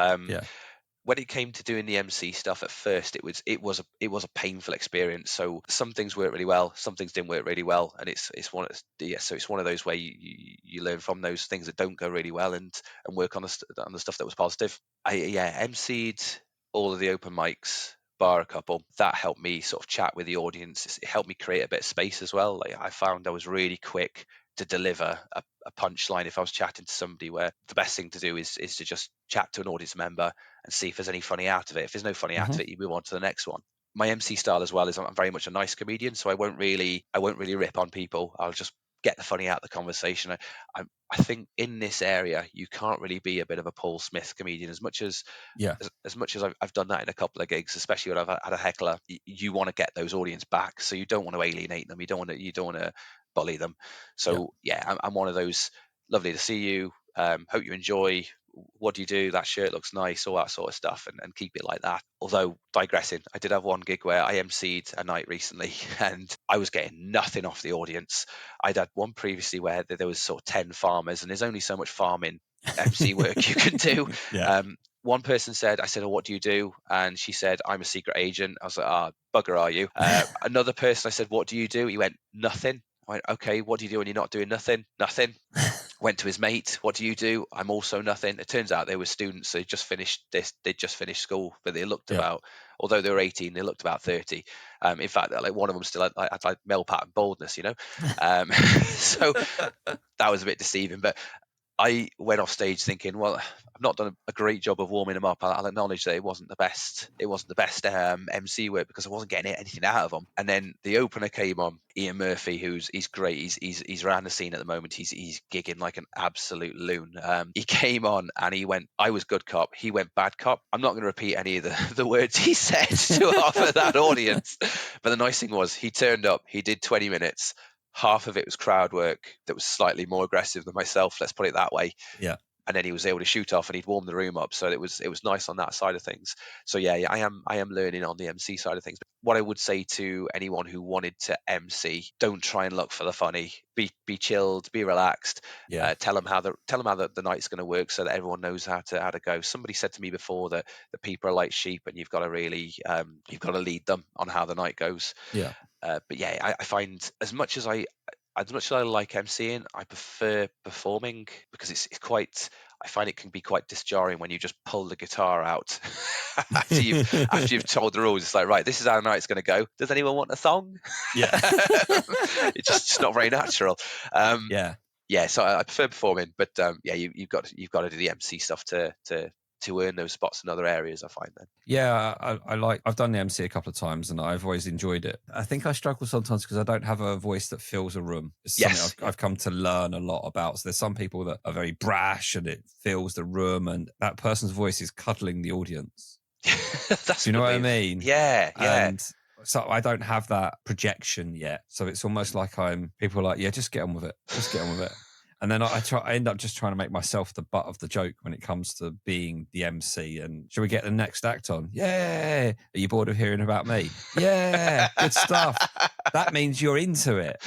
When it came to doing the MC stuff at first, it was a painful experience. So some things worked really well, some things didn't work really well, and it's one of those where you learn from those things that don't go really well and work on the stuff that was positive. I MC'd all of the open mics bar a couple. That helped me sort of chat with the audience. It helped me create a bit of space as well. Like, I found I was really quick to deliver a punchline if I was chatting to somebody, where the best thing to do is to just chat to an audience member and see if there's any funny out of it. If there's no funny out of it, you move on to the next one. My MC style as well is I'm very much a nice comedian, so I won't really rip on people. I'll just get the funny out of the conversation. I think in this area you can't really be a bit of a Paul Smith comedian as much as I've done that in a couple of gigs, especially when I've had a heckler. You want to get those audience back, so you don't want to alienate them. You don't want to bully them. So I'm one of those. Lovely to see you. Hope you enjoy. What do you do? That shirt looks nice, all that sort of stuff, and keep it like that. Although, digressing, I did have one gig where I MC'd a night recently and I was getting nothing off the audience. I'd had one previously where there was sort of 10 farmers, and there's only so much farming MC work you can do. One person said, I said, "Oh, what do you do?" And she said, "I'm a secret agent." I was like, bugger are you?" Another person, I said, "What do you do?" He went, "Nothing." I went, "Okay, what do you do when you're not doing nothing?" "Nothing." Went to his mate. What do you do? I'm also nothing. It turns out they were students. They just finished this. They just finished school, but they looked about. Although they were 18, they looked about 30. In fact, like one of them still had like male pattern baldness. So that was a bit deceiving. But I went off stage thinking, well, I've not done a great job of warming them up. I'll acknowledge that it wasn't the best. It wasn't the best MC work because I wasn't getting anything out of them. And then the opener came on. Ian Murphy, he's great. He's around the scene at the moment. He's gigging like an absolute loon. He came on and he went, I was good cop. He went bad cop. I'm not going to repeat any of the words he said to offer that audience. But the nice thing was he turned up. He did 20 minutes. Half of it was crowd work that was slightly more aggressive than myself, let's put it that way. Yeah. And then he was able to shoot off and he'd warm the room up. So it was nice on that side of things. So yeah, I am learning on the MC side of things. What I would say to anyone who wanted to MC, don't try and look for the funny. Be chilled, be relaxed. Yeah. Tell them how the night's going to work so that everyone knows how to go. Somebody said to me before that people are like sheep and you've got to really you've got to lead them on how the night goes. Yeah. But yeah, I find as much as I like MCing, I prefer performing because it's quite. I find it can be quite disjarring when you just pull the guitar out after you've told the rules. It's like, right, this is how the night's going to go. Does anyone want a song? Yeah. It's just not very natural. Yeah. So I prefer performing, but yeah, you've got to do the MC stuff to earn those spots in other areas, I find then. Yeah, I've done the MC a couple of times and I've always enjoyed it. I think I struggle sometimes because I don't have a voice that fills a room. It's something I've come to learn a lot about. So there's some people that are very brash and it fills the room and that person's voice is cuddling the audience. That's Do you know what I mean? Yeah. And so I don't have that projection yet. So it's almost like people are like, yeah, just get on with it. Just get on with it. And then I end up just trying to make myself the butt of the joke when it comes to being the MC. And should we get the next act on? Yeah. Are you bored of hearing about me? Yeah. Good stuff. That means you're into it.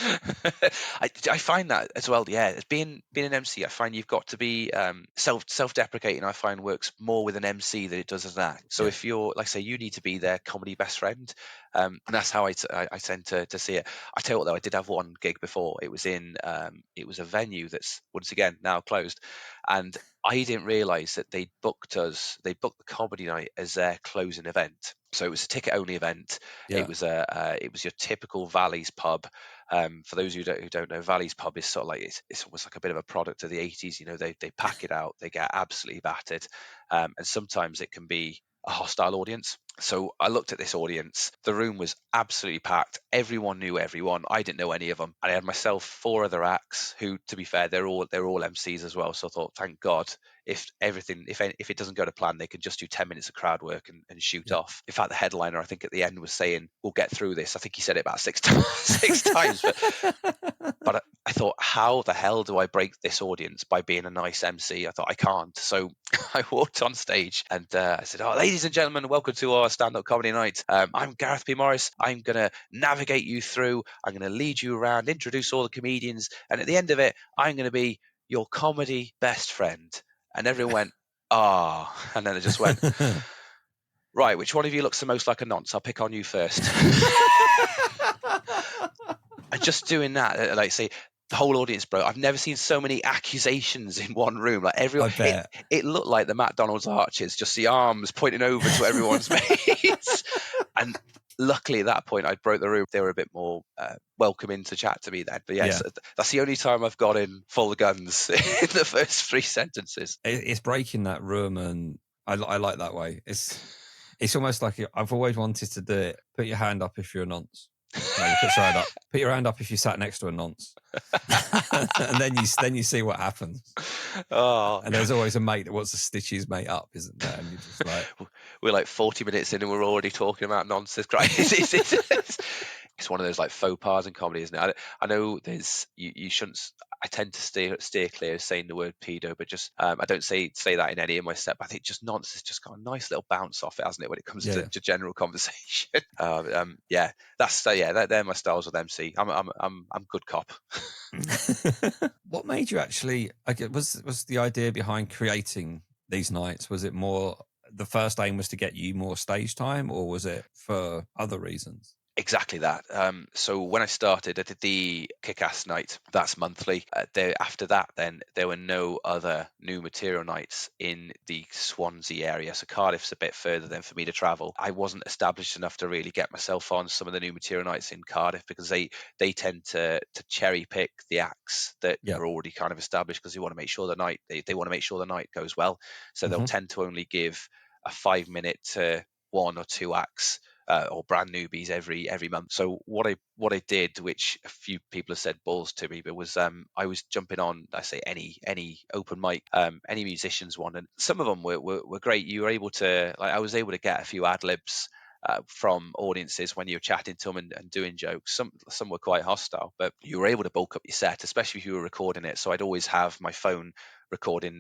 I find that as well. Yeah, as being an MC, I find you've got to be self-deprecating. I find works more with an MC than it does as an act. So if you're, like, say, you need to be their comedy best friend, and that's how I tend to see it. I tell you what, though, I did have one gig before. It was it was a venue that's once again now closed, and I didn't realise that they booked the comedy night as their closing event. So it was a ticket-only event. Yeah. It was your typical Valleys pub. For those who don't know, Valleys pub is sort of like it's almost like a bit of a product of the 80s. You know, they pack it out, they get absolutely battered, and sometimes it can be a hostile audience. So I looked at this audience. The room was absolutely packed. Everyone knew everyone. I didn't know any of them. And I had myself 4 other acts who, to be fair, they're all MCs as well. So I thought, thank God, if it doesn't go to plan, they can just do 10 minutes of crowd work and shoot off. In fact, the headliner, I think at the end was saying, "We'll get through this." I think he said it about 6 times. But I thought, how the hell do I break this audience by being a nice MC? I thought, I can't. So I walked on stage and I said, "Oh, ladies and gentlemen, welcome to our stand-up comedy night. I'm Gareth P. Morris. I'm going to navigate you through. I'm going to lead you around, introduce all the comedians. And at the end of it, I'm going to be your comedy best friend." And everyone went, "Ah." And then it just went, "Right, which one of you looks the most like a nonce? I'll pick on you first." And just doing that, like, say, the whole audience broke. I've never seen so many accusations in one room. Like everyone, it looked like the McDonald's arches, just the arms pointing over to everyone's mates. And luckily at that point, I broke the room. They were a bit more welcoming to chat to me then. But yes, that's the only time I've got in full guns in the first 3 sentences. It's breaking that room, and I like that way. It's almost like I've always wanted to do it. Put your hand up if you're a nonce. No, put your hand up. Put your hand up if you sat next to a nonce, and then you see what happens. Oh, and there's always a mate that wants to stitch his mate up, isn't there? And you're just like, we're like 40 minutes in and we're already talking about nonsense. It's one of those like faux pas in comedy, isn't it? I know there's you shouldn't. I tend to steer clear of saying the word pedo, but just I don't say that in any of my set. I think just nonsense has just got a nice little bounce off it, hasn't it, when it comes to general conversation? Yeah, they're my styles with MC. I'm good cop. What made you actually? Was the idea behind creating these nights? Was it more the first aim was to get you more stage time, or was it for other reasons? Exactly that. So when I started, I did the Kick-Ass night. That's monthly. After that, then there were no other new material nights in the Swansea area. So Cardiff's a bit further than for me to travel. I wasn't established enough to really get myself on some of the new material nights in Cardiff, because they tend to cherry pick the acts that Yeah. are already kind of established, because they want to make sure the night they want to make sure the night goes well. So they'll Hmm. tend to only give a 5 minute to one or two acts, or brand newbies every month. So what I did, which a few people have said balls to me, but was I was jumping on, I say, any open mic, any musicians one, and some of them were great. You were able to, like, I was able to get a few ad libs. From audiences when you're chatting to them and doing jokes. Some were quite hostile, but you were able to bulk up your set, especially if you were recording it. So I'd always have my phone recording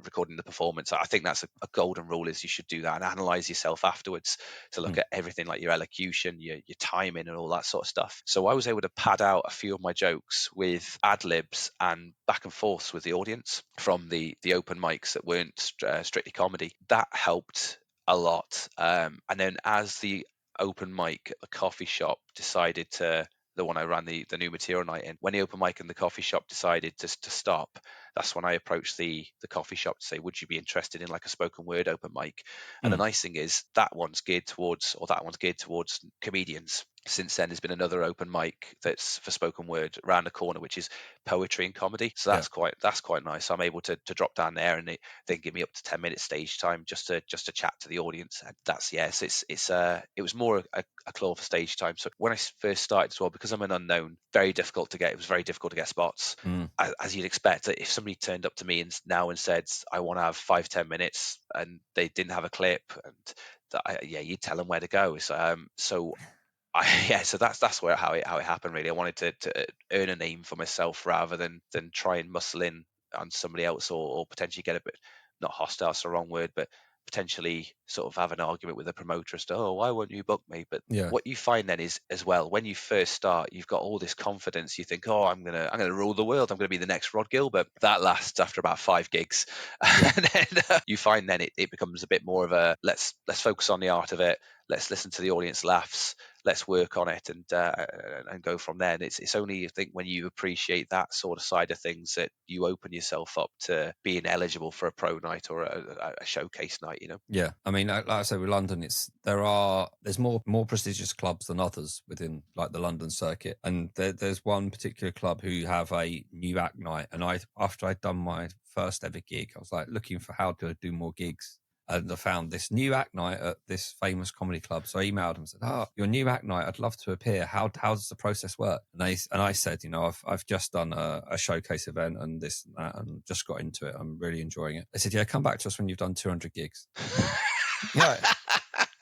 recording the performance. I think that's a golden rule, is you should do that and analyze yourself afterwards to look Mm. at everything, like your elocution, your timing, and all that sort of stuff. So I was able to pad out a few of my jokes with ad libs and back and forths with the audience from the open mics that weren't strictly comedy. That helped a lot. And then as the open mic at the coffee shop decided to, the one I ran the new material night in, when the open mic in the coffee shop decided to stop, that's when I approached the coffee shop to say, would you be interested in like a spoken word open mic? And the Mm. nice thing is that one's geared towards, or that one's geared towards comedians. Since then, there's been another open mic that's for spoken word around the corner, which is poetry and comedy. So Yeah. that's quite nice. I'm able to drop down there, and they give me up to 10 minutes stage time just to chat to the audience. And that's, yes, it was more a claw for stage time. So when I first started as well, because I'm an unknown, very difficult to get. It was very difficult to get spots, Mm. as you'd expect. If somebody turned up to me now and said, I want to have 5-10 minutes, and they didn't have a clip, and yeah, you'd tell them where to go. So yeah, so that's where how it happened really. I wanted to earn a name for myself rather than try and muscle in on somebody else, or potentially get a bit, not hostile, it's the wrong word, but potentially sort of have an argument with the promoter as to, oh, why won't you book me? But Yeah. what you find then is, as well, when you first start, you've got all this confidence. You think, oh, I'm gonna rule the world. I'm gonna be the next Rod Gilbert. That lasts after about 5 gigs, Yeah. and then you find then it becomes a bit more of a, let's focus on the art of it. Let's listen to the audience laughs. Let's work on it, and go from there. And it's only, I think, when you appreciate that sort of side of things that you open yourself up to being eligible for a pro night or a showcase night. Yeah, I mean, like I said, with London, there's more prestigious clubs than others within like the London circuit, and there's one particular club who have a new act night, and after I'd done my first ever gig, I was like looking for how to do more gigs. And I found this new act night at this famous comedy club. So I emailed them and said, "Oh, your new act night, I'd love to appear. How does the process work?" And I said, I've just done a showcase event and this and that, and just got into it. I'm really enjoying it. They said, "Yeah, come back to us when you've done 200 gigs." Yeah,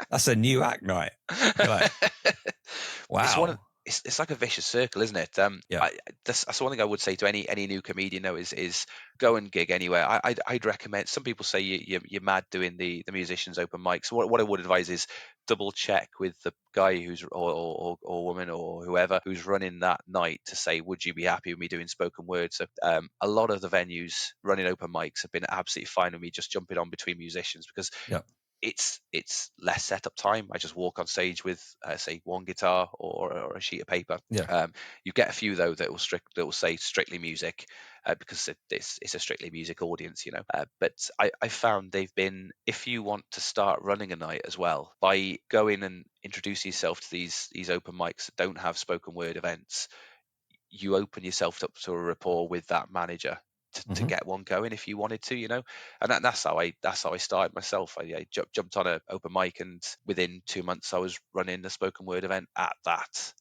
that's a new act night. You're like, It's one of wow. it's like a vicious circle, isn't it? Yeah. That's one thing I would say to any new comedian, though, is go and gig anywhere. I'd recommend. Some people say you're mad doing the musicians open mics. So what I would advise is double check with the guy who's, or woman or whoever who's running that night, to say, would you be happy with me doing spoken word? So a lot of the venues running open mics have been absolutely fine with me just jumping on between musicians, because Yeah. it's less setup time. I just walk on stage with, say, one guitar or a sheet of paper. Yeah. You get a few though that will say strictly music, because it's a strictly music audience. But I found they've been, if you want to start running a night as well, by going and introduce yourself to these open mics that don't have spoken word events, you open yourself up to a rapport with that manager to Hmm. get one going if you wanted to. And that's how I started myself. I jumped on a open mic, and within 2 months I was running a spoken word event at that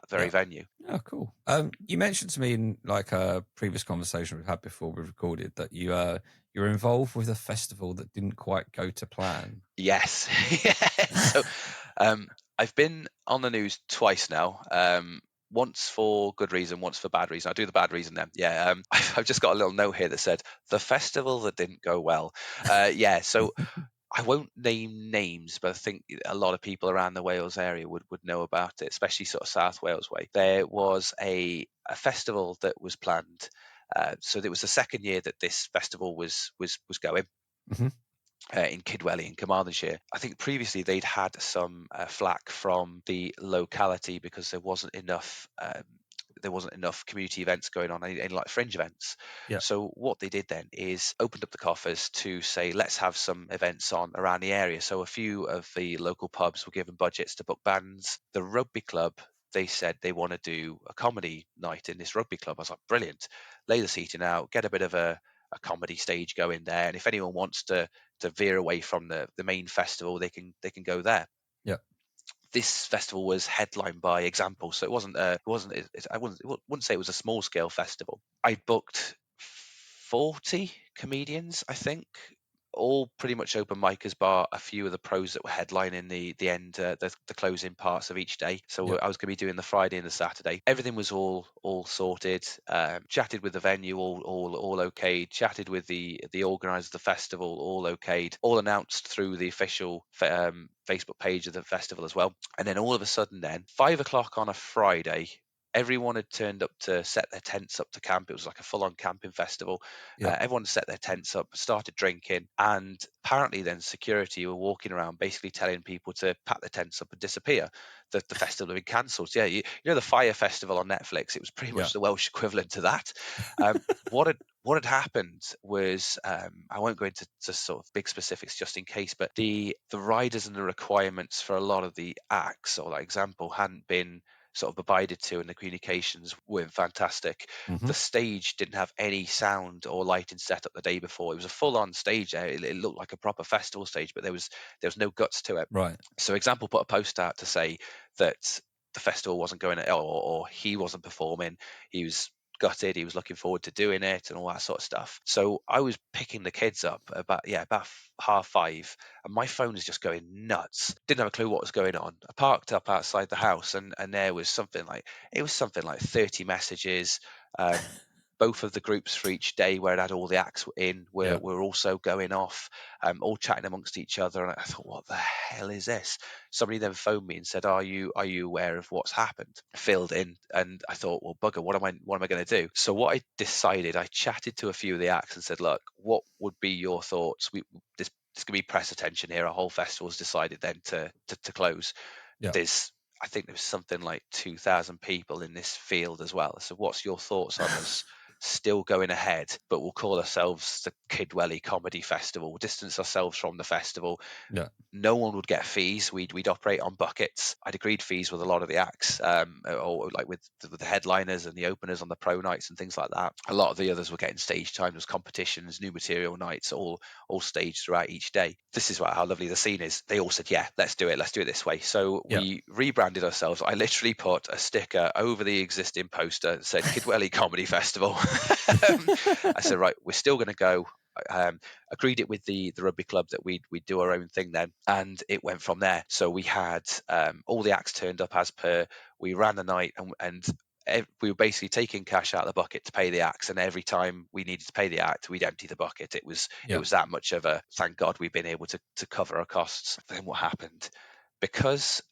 very Yeah. venue. Oh, cool. You mentioned to me in like a previous conversation we've had before we recorded that you're involved with a festival that didn't quite go to plan. Yes. Yeah. So I've been on the news twice now. Once for good reason, once for bad reason. I'll do the bad reason then. Yeah. I've just got a little note here that said the festival that didn't go well. Yeah. So I won't name names, but I think a lot of people around the Wales area would know about it, especially sort of South Wales way. There was a festival that was planned. So it was the second year that this festival was going. Hmm. in Kidwelly in Carmarthenshire. I think previously they'd had some flack from the locality because there wasn't enough community events going on, any like fringe events. Yeah. So what they did then is opened up the coffers to say, let's have some events on around the area. So a few of the local pubs were given budgets to book bands. The rugby club, they said they want to do a comedy night in this rugby club. I was like, brilliant. Lay the seating out, get a bit of a comedy stage going there. And if anyone wants to veer away from the main festival, they can go there. Yeah. This festival was headlined by Example, so I wouldn't say it was a small scale festival. I booked 40 comedians, I think, all pretty much open micers, bar a few of the pros that were headlining the closing parts of each day. So Yeah. I was going to be doing the Friday and the Saturday. Everything was all sorted. Chatted with the venue, all okay. Chatted with the organisers of the festival, all okayed. All announced through the official Facebook page of the festival as well. And then all of a sudden, then 5 o'clock on a Friday, everyone had turned up to set their tents up to camp. It was like a full-on camping festival. Yeah. Everyone set their tents up, started drinking, and apparently then security were walking around basically telling people to pack their tents up and disappear. The festival had been cancelled. So yeah, you know the Fire Festival on Netflix. It was pretty Yeah. much the Welsh equivalent to that. What had happened was, I won't go into sort of big specifics just in case, but the riders and the requirements for a lot of the acts, or like example, hadn't been sort of abided to, and the communications weren't fantastic. Hmm. The stage didn't have any sound or lighting set up the day before. It was a full-on stage. It looked like a proper festival stage, but there was no guts to it. Right. So Example put a post out to say that the festival wasn't going, or he wasn't performing. He was gutted. He was looking forward to doing it and all that sort of stuff. So I was picking the kids up about 5:30, and my phone is just going nuts. Didn't have a clue what was going on. I parked up outside the house, and there was something like 30 messages. Both of the groups for each day where it had all the acts in were, Yeah. were also going off, all chatting amongst each other. And I thought, what the hell is this? Somebody then phoned me and said, are you aware of what's happened? Filled in, and I thought, well, bugger, what am I going to do? So what I decided, I chatted to a few of the acts and said, look, what would be your thoughts? This could be press attention here. Our whole festival's decided then to close. Yeah. I think there was something like 2,000 people in this field as well. So what's your thoughts on us still going ahead, but we'll call ourselves the Kidwelly Comedy Festival? We'll distance ourselves from the festival. Yeah. No one would get fees. We'd operate on buckets. I'd agreed fees with a lot of the acts, or like with the headliners and the openers on the pro nights and things like that. A lot of the others were getting stage time. There's competitions, new material nights, all staged throughout each day. This is how lovely the scene is. They all said, yeah, let's do it. Let's do it this way. So Yeah. we rebranded ourselves. I literally put a sticker over the existing poster that said Kidwelly Comedy Festival. I said, right, we're still going to go. Agreed it with the rugby club that we'd do our own thing then, and it went from there. So we had all the acts turned up as per. We ran the night, and we were basically taking cash out of the bucket to pay the acts, and every time we needed to pay the act, we'd empty the bucket. It was Yeah. that much of a thank God we've been able to cover our costs. Then what happened? Because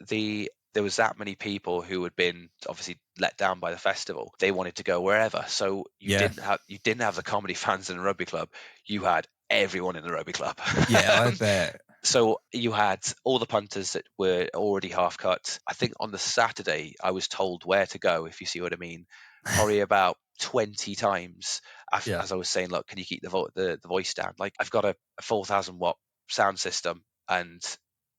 there was that many people who had been obviously let down by the festival. They wanted to go wherever. So Yeah. you didn't have the comedy fans in the rugby club. You had everyone in the rugby club. Yeah. I bet. So you had all the punters that were already half cut. I think on the Saturday I was told where to go, if you see what I mean, probably about 20 times Yeah. as I was saying, look, can you keep the voice down? Like I've got a 4,000 watt sound system, and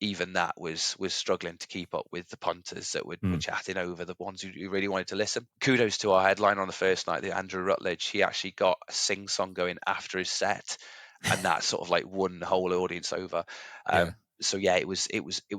even that was struggling to keep up with the punters that were Mm. chatting over the ones who really wanted to listen. Kudos to our headliner on the first night, the Andrew Rutledge. He actually got a sing song going after his set, and that sort of like won the whole audience over. Yeah. So yeah, it was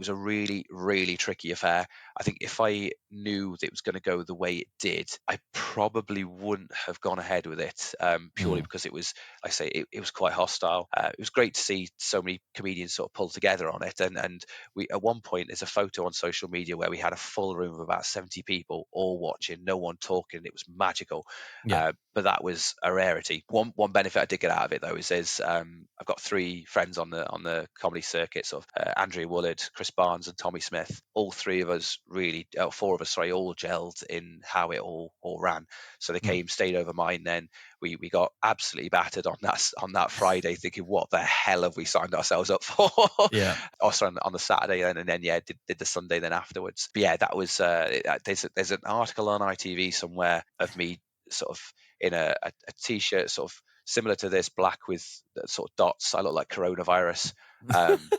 a really, really tricky affair. I think if I knew that it was going to go the way it did, I probably wouldn't have gone ahead with it, purely Mm. because it was, like I say, it was quite hostile. It was great to see so many comedians sort of pull together on it, and we at one point there's a photo on social media where we had a full room of about 70 people all watching, no one talking. It was magical. Yeah. But that was a rarity. One benefit I did get out of it though is I've got three friends on the comedy circuit, sort of Andrea Woolard, Chris Barnes, and Tommy Smith. All three of us really, four of us, sorry, all gelled in how it all ran. So they came, stayed over mine. Then we got absolutely battered on that Friday, thinking, what the hell have we signed ourselves up for? Yeah. Also on the Saturday, and then did the Sunday then afterwards. But yeah, that was there's an article on ITV somewhere of me sort of in a t-shirt sort of similar to this, black with sort of dots. I look like coronavirus.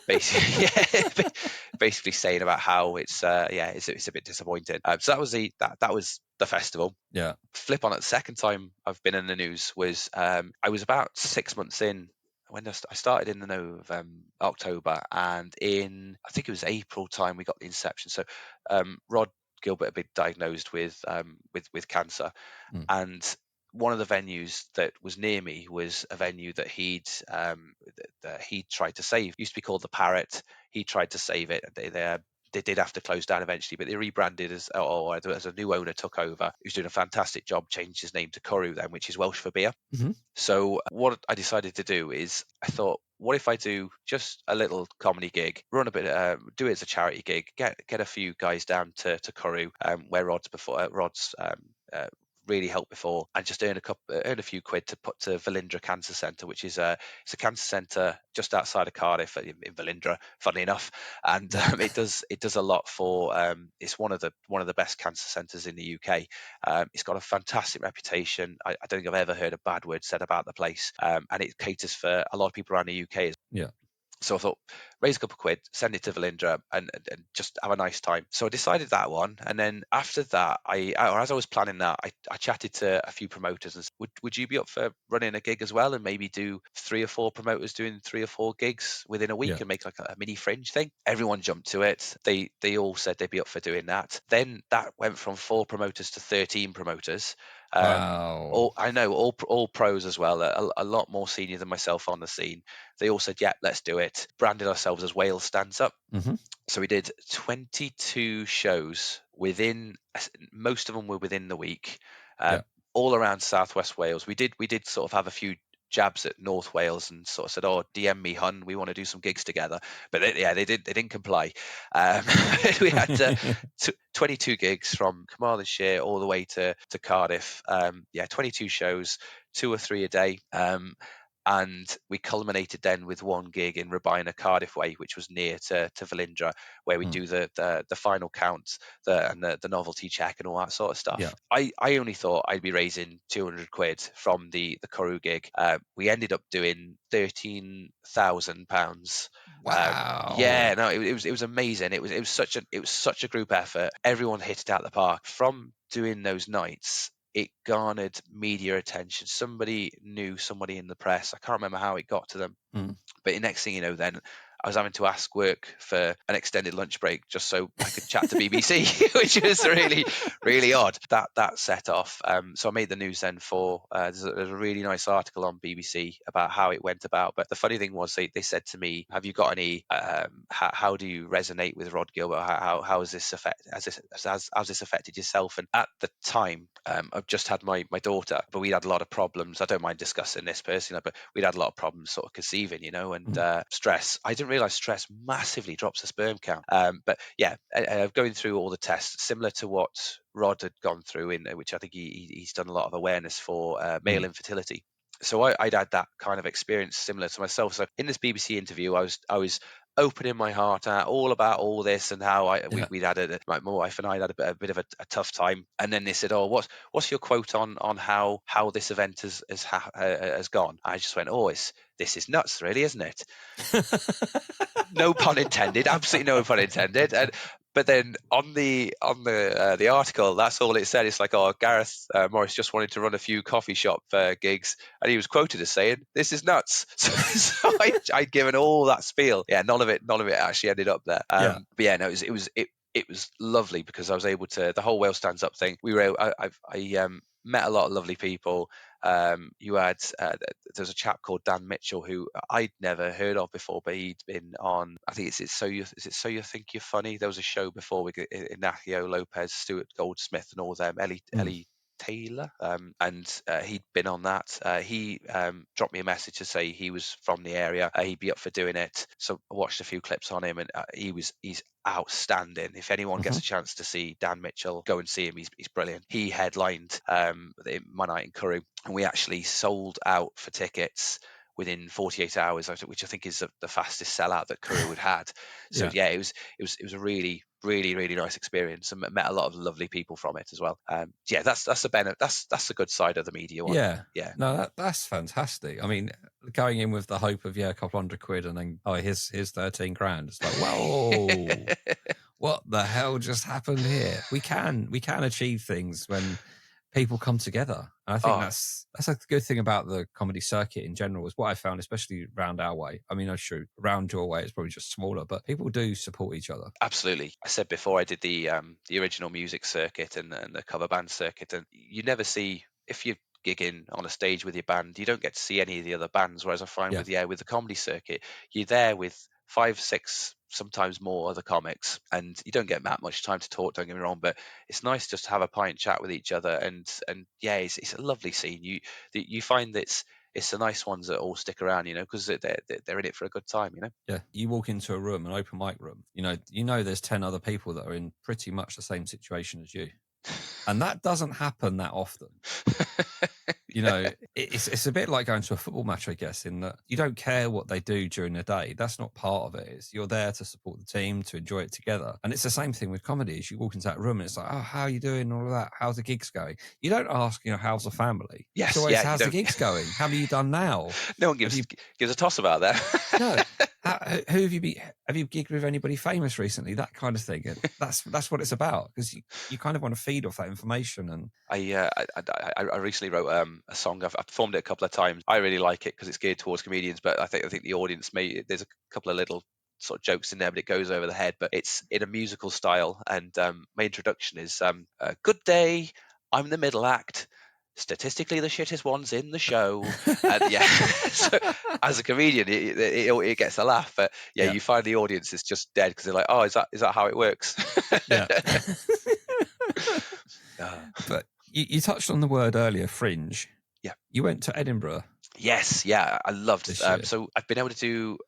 Basically, yeah, basically saying about how it's a bit disappointing. So that was that was the festival. Yeah. Flip on it. The second time I've been in the news was I was about 6 months in when I started in the October, and in I think it was April time we got the inception. So Rod Gilbert had been diagnosed with cancer, and one of the venues that was near me was a venue that he'd tried to save. It used to be called the Parrot. He tried to save it. They did have to close down eventually, but they rebranded as a new owner took over. He was doing a fantastic job, changed his name to Cwrw then, which is Welsh for beer. So what I decided to do is I thought, what if I do just a little comedy gig, run a bit, do it as a charity gig, get a few guys down to Cwrw, where Rod's really helped before, and just earn a few quid to put to Velindre Cancer Centre, which is it's a cancer centre just outside of Cardiff in Velindre, funnily enough, and it does a lot for. It's one of the best cancer centres in the UK. It's got a fantastic reputation. I don't think I've ever heard a bad word said about the place, and it caters for a lot of people around the UK. Yeah. So I thought, raise a couple of quid, send it to Velindre, and just have a nice time. So I decided that one, and then after that, as I was planning that, I chatted to a few promoters and said, would you be up for running a gig as well, and maybe do 3 or 4 promoters doing 3 or 4 gigs within a week and make like a mini Fringe thing? Everyone jumped to it. They all said they'd be up for doing that. Then that went from 4 promoters to 13 promoters. Wow. I know all pros as well, a lot more senior than myself on the scene. They all said, yeah, let's do it. Branded ourselves as Wales Stands Up. So we did 22 shows most of them were within the week, all around Southwest Wales. We did sort of have a few jabs at North Wales and sort of said, oh, DM me, hun, we want to do some gigs together. But they didn't comply. We had 22 gigs from Carmarthenshire all the way to Cardiff. 22 shows, 2 or 3 a day. And we culminated then with one gig in Rabina, Cardiff way, which was near to Velindre, where we do the final count and the novelty check and all that sort of stuff. Yeah. I only thought I'd be raising 200 quid from the Cwrw gig. We ended up doing £13,000. Wow. It was amazing. It was such a group effort. Everyone hit it out the park. From doing those nights, it garnered media attention. Somebody knew somebody in the press. I can't remember how it got to them. But the next thing you know, then I was having to ask work for an extended lunch break just so I could chat to BBC, which was really, really odd. That set off. So I made the news then for, there's a really nice article on BBC about how it went about. But the funny thing was they said to me, have you got any, how do you resonate with Rod Gilbert? How has this affected yourself? And at the time, I've just had my daughter, but we'd had a lot of problems. I don't mind discussing this personally, but we'd had a lot of problems sort of conceiving, and stress. I didn't realize stress massively drops the sperm count. But yeah, going through all the tests, similar to what Rod had gone through, in which I think he's done a lot of awareness for male infertility. So I'd had that kind of experience similar to myself. So in this BBC interview, I was opening my heart out all about all this and how we'd had my wife and I had a bit of a tough time. And then they said, oh, what's your quote on how this event has gone? I just went, oh, this is nuts, really, isn't it? No pun intended, absolutely no pun intended. But then on the article, that's all it said. It's like, oh, Gareth Morris just wanted to run a few coffee shop gigs, and he was quoted as saying, "This is nuts." So I'd given all that spiel. Yeah, none of it actually ended up there. But yeah, no, it was lovely because I was able to, the whole Wales Stands Up thing. I met a lot of lovely people. You had there's a chap called Dan Mitchell who I'd never heard of before, but he'd been on, I think it's So You Think You're Funny. There was a show before with Ignacio Lopez, Stuart Goldsmith, and all them. Ellie Taylor, and he'd been on that. He dropped me a message to say he was from the area. He'd be up for doing it. So I watched a few clips on him, and he's outstanding. If anyone gets Hmm. a chance to see Dan Mitchell, go and see him. He's brilliant. He headlined my night in Curry, and we actually sold out for tickets within 48 hours, which I think is the fastest sellout that Curry would had. So Yeah. yeah, it was a really really nice experience, and met a lot of lovely people from it as well. Yeah, that's the benefit. That's the good side of the media one. Yeah. Yeah. No, that's fantastic. I mean, going in with the hope of a couple £100 and then here's 13 grand. It's like, whoa, what the hell just happened here? We can achieve things when people come together. And I think Oh, that's a good thing about the comedy circuit in general, is what I found, especially around our way. I mean, I'm sure around your way it's probably just smaller, but people do support each other. absolutely. I said before, I did the original music circuit and the cover band circuit, and you never see, if you're gigging on a stage with your band, you don't get to see any of the other bands. Whereas I find Yeah. with the comedy circuit, you're there with 5, 6, sometimes more other comics, and you don't get that much time to talk. Don't get me wrong, but it's nice just to have a pint chat with each other, and yeah, it's a lovely scene. You find that it's the nice ones that all stick around, because they're in it for a good time. Yeah, you walk into a room, an open mic room, there's 10 other people that are in pretty much the same situation as you. And that doesn't happen that often. It's a bit like going to a football match, I guess, in that you don't care what they do during the day. That's not part of it. You're there to support the team, to enjoy it together. And it's the same thing with comedy. As you walk into that room and it's like, oh, how are you doing? All of that. How's the gigs going? You don't ask, how's the family? It's Yes, always, yeah, you how's the don't. gigs going? How many you done now? No one Have you gives a toss about that. No. Who have you been? Have you gigged with anybody famous recently? That kind of thing. And that's what it's about, because you kind of want to feed off that information. And I recently wrote a song. I've performed it a couple of times. I really like it because it's geared towards comedians, but I think the audience there's a couple of little sort of jokes in there, but it goes over the head. But it's in a musical style, and my introduction is "Good day, I'm the middle act. Statistically, the shittest one's in the show." And yeah, so as a comedian, it gets a laugh, but yeah, yeah, you find the audience is just dead because they're like, "Oh, is that how it works?" yeah. Uh, But you touched on the word earlier, fringe. yeah. You went to Edinburgh Yes, yeah, I loved. this year. So I've been able to do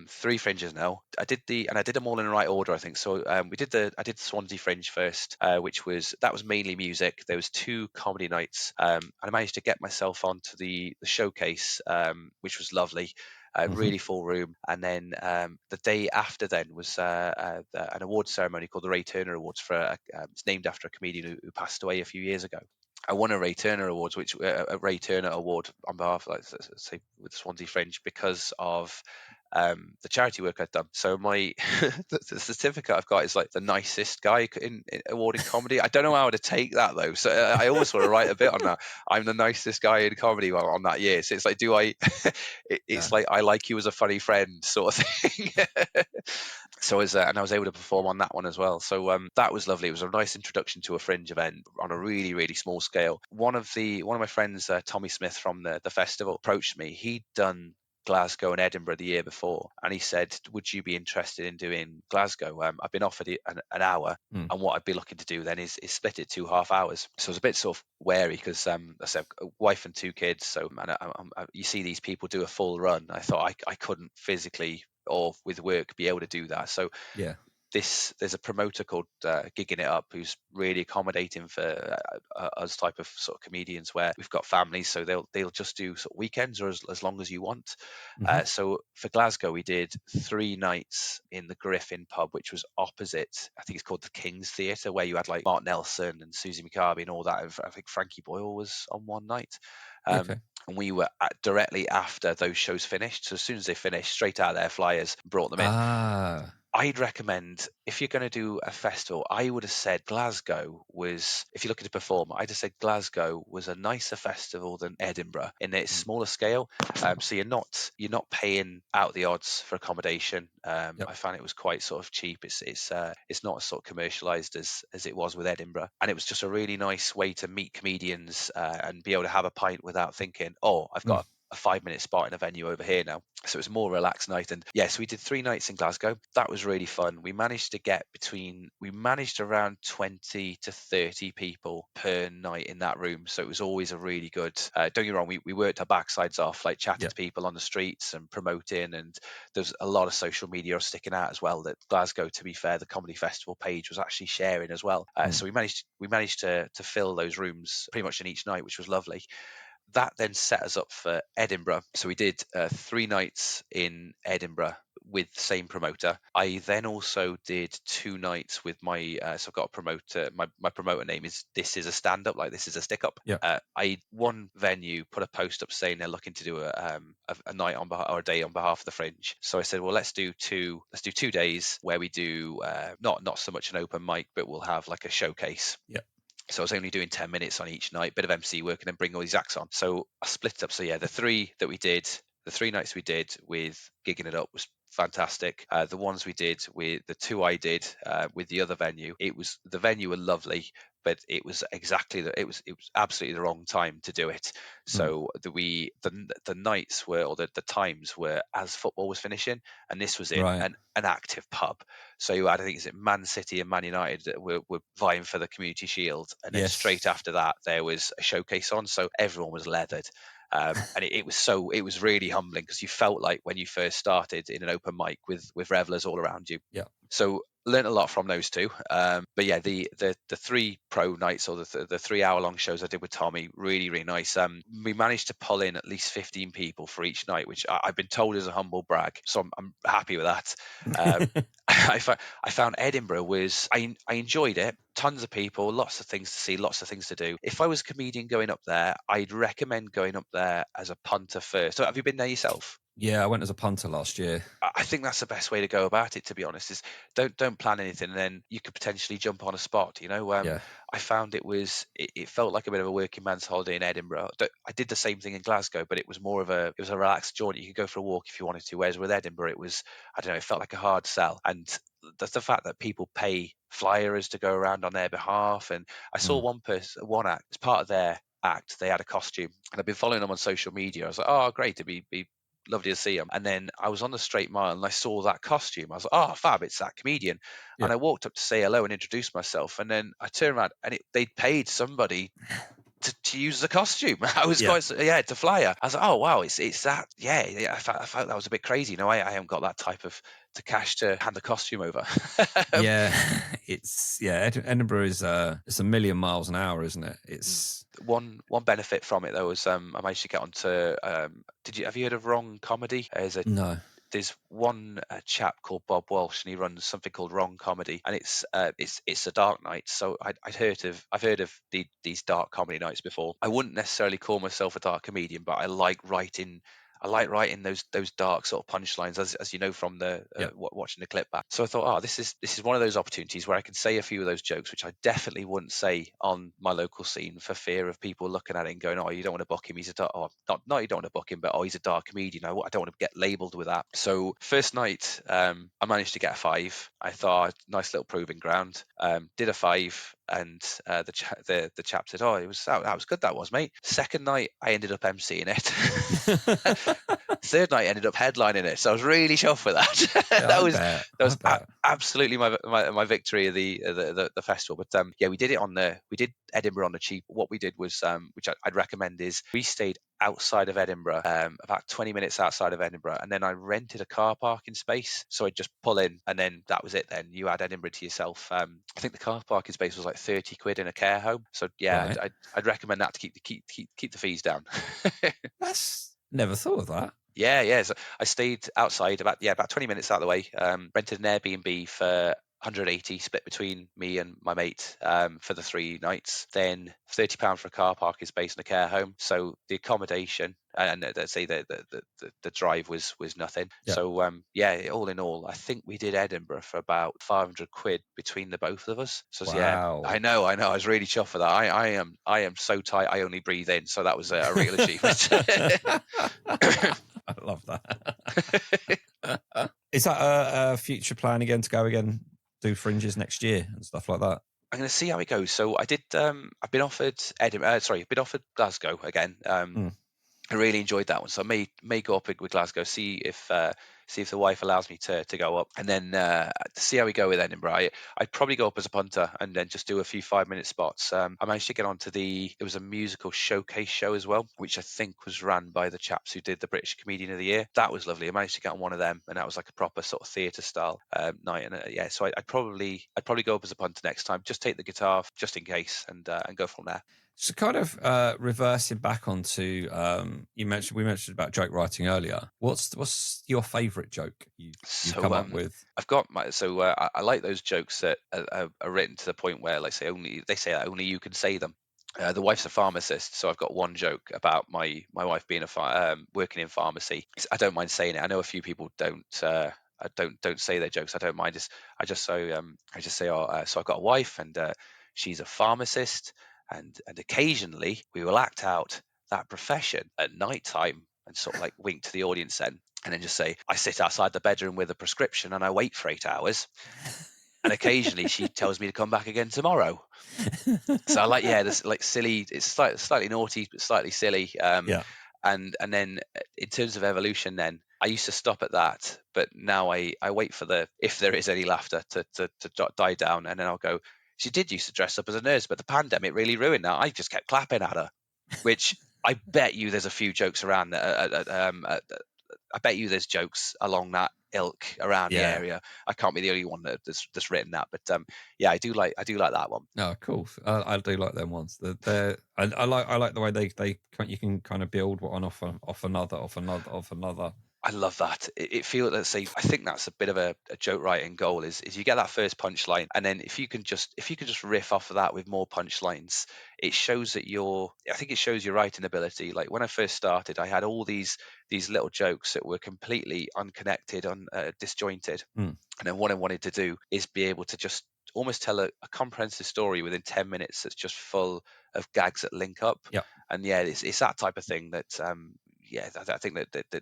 3 fringes now. I did them all in the right order, I think. So I did Swansea Fringe first, which was mainly music. There was 2 comedy nights, and I managed to get myself onto the showcase, which was lovely. Hmm. Really full room, and then the day after then was an award ceremony called the Ray Turner Awards it's named after a comedian who passed away a few years ago. I won a Ray Turner Awards, which a Ray Turner Award on behalf of, say, with Swansea Fringe, because of the charity work I've done. So my the certificate I've got is like the nicest guy in awarding comedy. I don't know how to take that though. So I almost want to write a bit on that. I'm the nicest guy in comedy on that year. So it's like, do I? It's Yeah. like, I like you as a funny friend sort of thing. And I was able to perform on that one as well. So that was lovely. It was a nice introduction to a fringe event on a really, really small scale. One of my friends, Tommy Smith from the festival, approached me. He'd done Glasgow and Edinburgh the year before, and he said, "Would you be interested in doing Glasgow? I've been offered an hour, Mm. and what I'd be looking to do then is split it 2.5 hours." So I was a bit sort of wary because I said, a wife and 2 kids. So you see these people do a full run. I thought I couldn't physically or with work be able to do that. So Yeah. there's a promoter called Gigging It Up, who's really accommodating for us type of sort of comedians, where we've got families, so they'll just do sort of weekends or as long as you want. Hmm. So for Glasgow, we did 3 nights in the Griffin pub, which was opposite, I think it's called the King's Theatre, where you had like Mark Nelson and Susie McCarby and all that. And I think Frankie Boyle was on one night. Okay. And we were directly after those shows finished. So as soon as they finished, straight out their flyers, brought them in. Ah. I'd recommend, if you're going to do a festival, I would have said Glasgow was, if you're looking to perform, I'd have said Glasgow was a nicer festival than Edinburgh in its Mm. smaller scale. So you're not paying out the odds for accommodation. Yep. I found it was quite sort of cheap. It's not as sort of commercialized as it was with Edinburgh, and it was just a really nice way to meet comedians and be able to have a pint without thinking, oh, I've Mm. got a 5-minute spot in a venue over here now. So it was a more relaxed night. And yes, we did 3 nights in Glasgow. That was really fun. We managed around 20 to 30 people per night in that room. So it was always a really good, don't get me wrong, we worked our backsides off, like chatting to people on the streets and promoting. And there's a lot of social media sticking out as well that Glasgow, to be fair, the comedy festival page was actually sharing as well. So we managed to fill those rooms pretty much in each night, which was lovely. That then set us up for Edinburgh. So we did 3 nights in Edinburgh with the same promoter. I then also did 2 nights with my, so I've got a promoter, my promoter name is This Is a Stand-Up, like this is a stick-up. One venue put a post up saying they're looking to do a night on behalf, or a day on behalf of the Fringe. So I said, well, let's do 2 days where we do not so much an open mic, but we'll have like a showcase. So I was only doing 10 minutes on each night, bit of MC work, and then bring all these acts on. So I split it up. So yeah, the 3 nights we did with gigging it up was fantastic. The ones we did with the 2 I did with the other venue, the venue were lovely, but it was absolutely the wrong time to do it. So the nights were, or the times were as football was finishing, and this was in an active pub. So you had, I think, is it Man City and Man United that were vying for the Community Shield, and then straight after that there was a showcase on, so everyone was leathered. And it was really humbling, because you felt like when you first started in an open mic with revelers all around you. So learned a lot from those 2. But yeah, the 3 pro nights, or the 3-hour-long shows I did with Tommy, really, really nice. We managed to pull in at least 15 people for each night, which I've been told is a humble brag, so I'm happy with that. I found Edinburgh was, I enjoyed it. Tons of people, lots of things to see, lots of things to do. If I was a comedian going up there, I'd recommend going up there as a punter first. So have you been there yourself? Yeah, I went as a punter last year. I think that's the best way to go about it, to be honest, is don't plan anything, and then you could potentially jump on a spot, I found it felt like a bit of a working man's holiday in Edinburgh. I did the same thing in Glasgow, but it was a relaxed jaunt. You could go for a walk if you wanted to, whereas with Edinburgh, it felt like a hard sell. And that's the fact that people pay flyers to go around on their behalf. And I saw one act, as part of their act, they had a costume, and I've been following them on social media. I was like, oh, great, to be lovely to see him. And then I was on the straight mile and I saw that costume. I was like, oh, fab, it's that comedian. And I walked up to say hello and introduce myself. And then I turned around and they'd paid somebody to use the costume. I was to fly her. I was like, oh wow, it's that. I felt that was a bit crazy. I haven't got that type of cash to hand the costume over. Edinburgh is it's a million miles an hour, isn't it? It's one benefit from it though was I managed to get onto have you heard of Wrong Comedy? No. There's one chap called Bob Welsh, and he runs something called Wrong Comedy, and it's a dark night. So I've heard of these dark comedy nights before. I wouldn't necessarily call myself a dark comedian, but I like writing those dark sort of punchlines, as you know from the watching the clip back. So I thought, this is one of those opportunities where I can say a few of those jokes, which I definitely wouldn't say on my local scene for fear of people looking at it and going, oh, you don't want to book him. He's a dark, not you don't want to book him, but he's a dark comedian. I don't want to get labelled with that. So first night, I managed to get a 5. I thought, nice little proving ground. Did a 5. And the chap said, "Oh, that was good. That was, mate." Second night, I ended up emceeing it. Third night, ended up headlining it. So I was really chuffed with that. That was absolutely my victory of the festival. But we did Edinburgh on the cheap. What we did was, which I'd recommend, is we stayed outside of Edinburgh, about 20 minutes outside of Edinburgh, and then I rented a car parking space. So I'd just pull in, and then that was it. Then you had Edinburgh to yourself. I think the car parking space was like 30 quid in a care home. So I'd recommend that to keep the fees down. That's never thought of that. Yeah. So I stayed outside about 20 minutes out of the way. Rented an Airbnb for 180 split between me and my mate for the 3 nights. Then £30 for a car parking space in a care home. So the accommodation and let's say the drive was nothing. Yeah. So all in all, I think we did Edinburgh for about 500 quid between the both of us. So wow. I know. I was really chuffed for that. I am so tight. I only breathe in. So that was a real achievement. I love that. Is that a future plan again to go again, do Fringes next year and stuff like that? I'm going to see how it goes. So I did. I've been offered Glasgow again. I really enjoyed that one. So I may go up with Glasgow, see if the wife allows me to go up, and then see how we go with Edinburgh. I'd probably go up as a punter and then just do a few 5 minute spots. I managed to get onto it was a musical showcase show as well, which I think was ran by the chaps who did the British Comedian of the Year. That was lovely. I managed to get on one of them, and that was like a proper sort of theatre style night. And yeah, so I'd probably go up as a punter next time. Just take the guitar just in case, and go from there. So kind of reversing back onto we mentioned about joke writing earlier. What's your favourite joke you've So come up with? I've got I like those jokes that are written to the point where, like, say, only they say that only you can say them. The wife's a pharmacist, so I've got one joke about my wife being working in pharmacy. I don't mind saying it. I know a few people don't say their jokes. I don't mind. I just say, oh, so I've got a wife, and she's a pharmacist, and occasionally we will act out that profession at night time, and sort of like wink to the audience then, and then just say, I sit outside the bedroom with a prescription and I wait for 8 hours, and occasionally she tells me to come back again tomorrow. So I like, yeah, this like silly. It's slightly naughty, but slightly silly. Yeah. And then in terms of evolution, then I used to stop at that, but now I wait for if there is any laughter to die down, and then I'll go. She did used to dress up as a nurse, but the pandemic really ruined that. I just kept clapping at her, which I bet you there's a few jokes around I bet you there's jokes along that ilk around the Yeah. area. I can't be the only one that's written that, but yeah, I do like that one. Oh, cool. I do like them ones. I like the way you can kind of build one off another. I love that. It feels, let's say, I think that's a bit of a joke writing goal is you get that first punchline, and then if you can just riff off of that with more punchlines, it shows that I think it shows your writing ability. Like when I first started, I had all these little jokes that were completely unconnected, disjointed, Mm. and then what I wanted to do is be able to just almost tell a comprehensive story within 10 minutes that's just full of gags that link up. Yeah. And yeah, it's that type of thing that yeah, I think that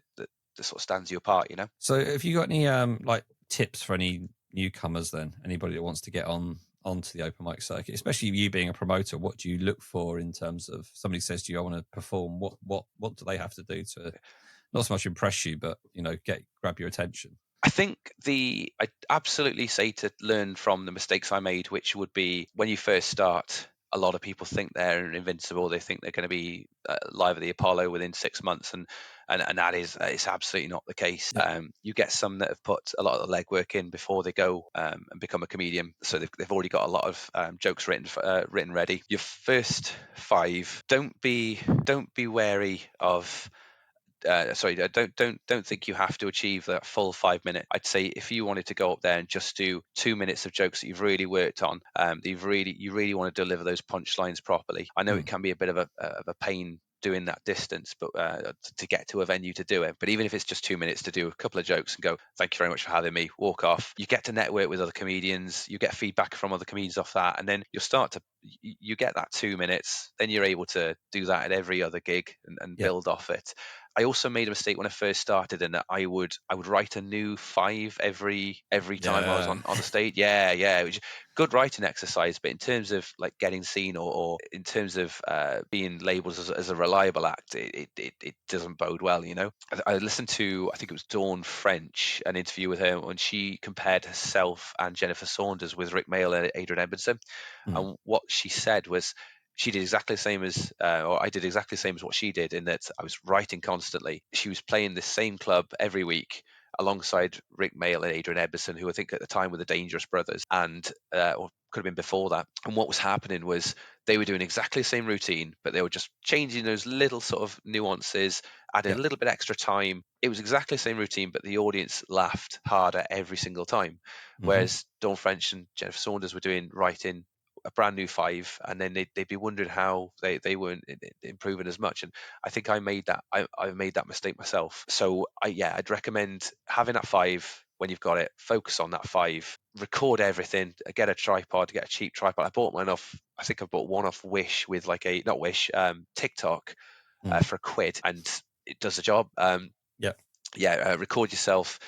sort of stands you apart. So have you got any like tips for any newcomers then? Anybody that wants to get onto the open mic circuit, especially you being a promoter, what do you look for in terms of somebody says to you, I want to perform, what do they have to do to not so much impress you, but grab your attention? I think I absolutely say to learn from the mistakes I made, which would be when you first start. A lot of people think they're invincible. They think they're going to be live at the Apollo within 6 months, and that is it's absolutely not the case. Yeah. You get some that have put a lot of the legwork in before they go and become a comedian, so they've already got a lot of jokes written ready. Your first five, don't be wary of sorry, don't think you have to achieve that full 5 minute. I'd say if you wanted to go up there and just do 2 minutes of jokes that you've really worked on, that you really want to deliver those punchlines properly. I know it Mm. can be a bit of a pain doing that distance, but to get to a venue to do it. But even if it's just 2 minutes to do a couple of jokes and go, thank you very much for having me, walk off, you get to network with other comedians, you get feedback from other comedians off that, and then you'll start to you get that 2 minutes, then you're able to do that at every other gig and Yeah. build off it. I also made a mistake when I first started, in that I would write a new five every time I was Yeah. on the stage. Yeah, which good writing exercise, but in terms of like getting seen, or in terms of being labelled as a reliable act, it doesn't bode well. I listened to, I think it was Dawn French, an interview with her when she compared herself and Jennifer Saunders with Rick Mail and Adrian Edmondson, Mm. and what she said was, she did exactly the same or I did exactly the same as what she did, in that I was writing constantly. She was playing the same club every week alongside Rick Mail and Adrian Edmondson, who I think at the time were the Dangerous Brothers, and or could have been before that. And what was happening was they were doing exactly the same routine, but they were just changing those little sort of nuances, adding Yeah. a little bit extra time. It was exactly the same routine, but the audience laughed harder every single time. Hmm. Whereas Dawn French and Jennifer Saunders were writing a brand new five, and then they'd be wondering how they weren't improving as much. And I think I made that mistake myself. So I'd recommend having that five. When you've got it, focus on that five, record everything, get a tripod, get a cheap tripod. I think I bought one off Wish, with like not Wish, TikTok, Mm. for £1, and it does the job. Yeah. Record yourself,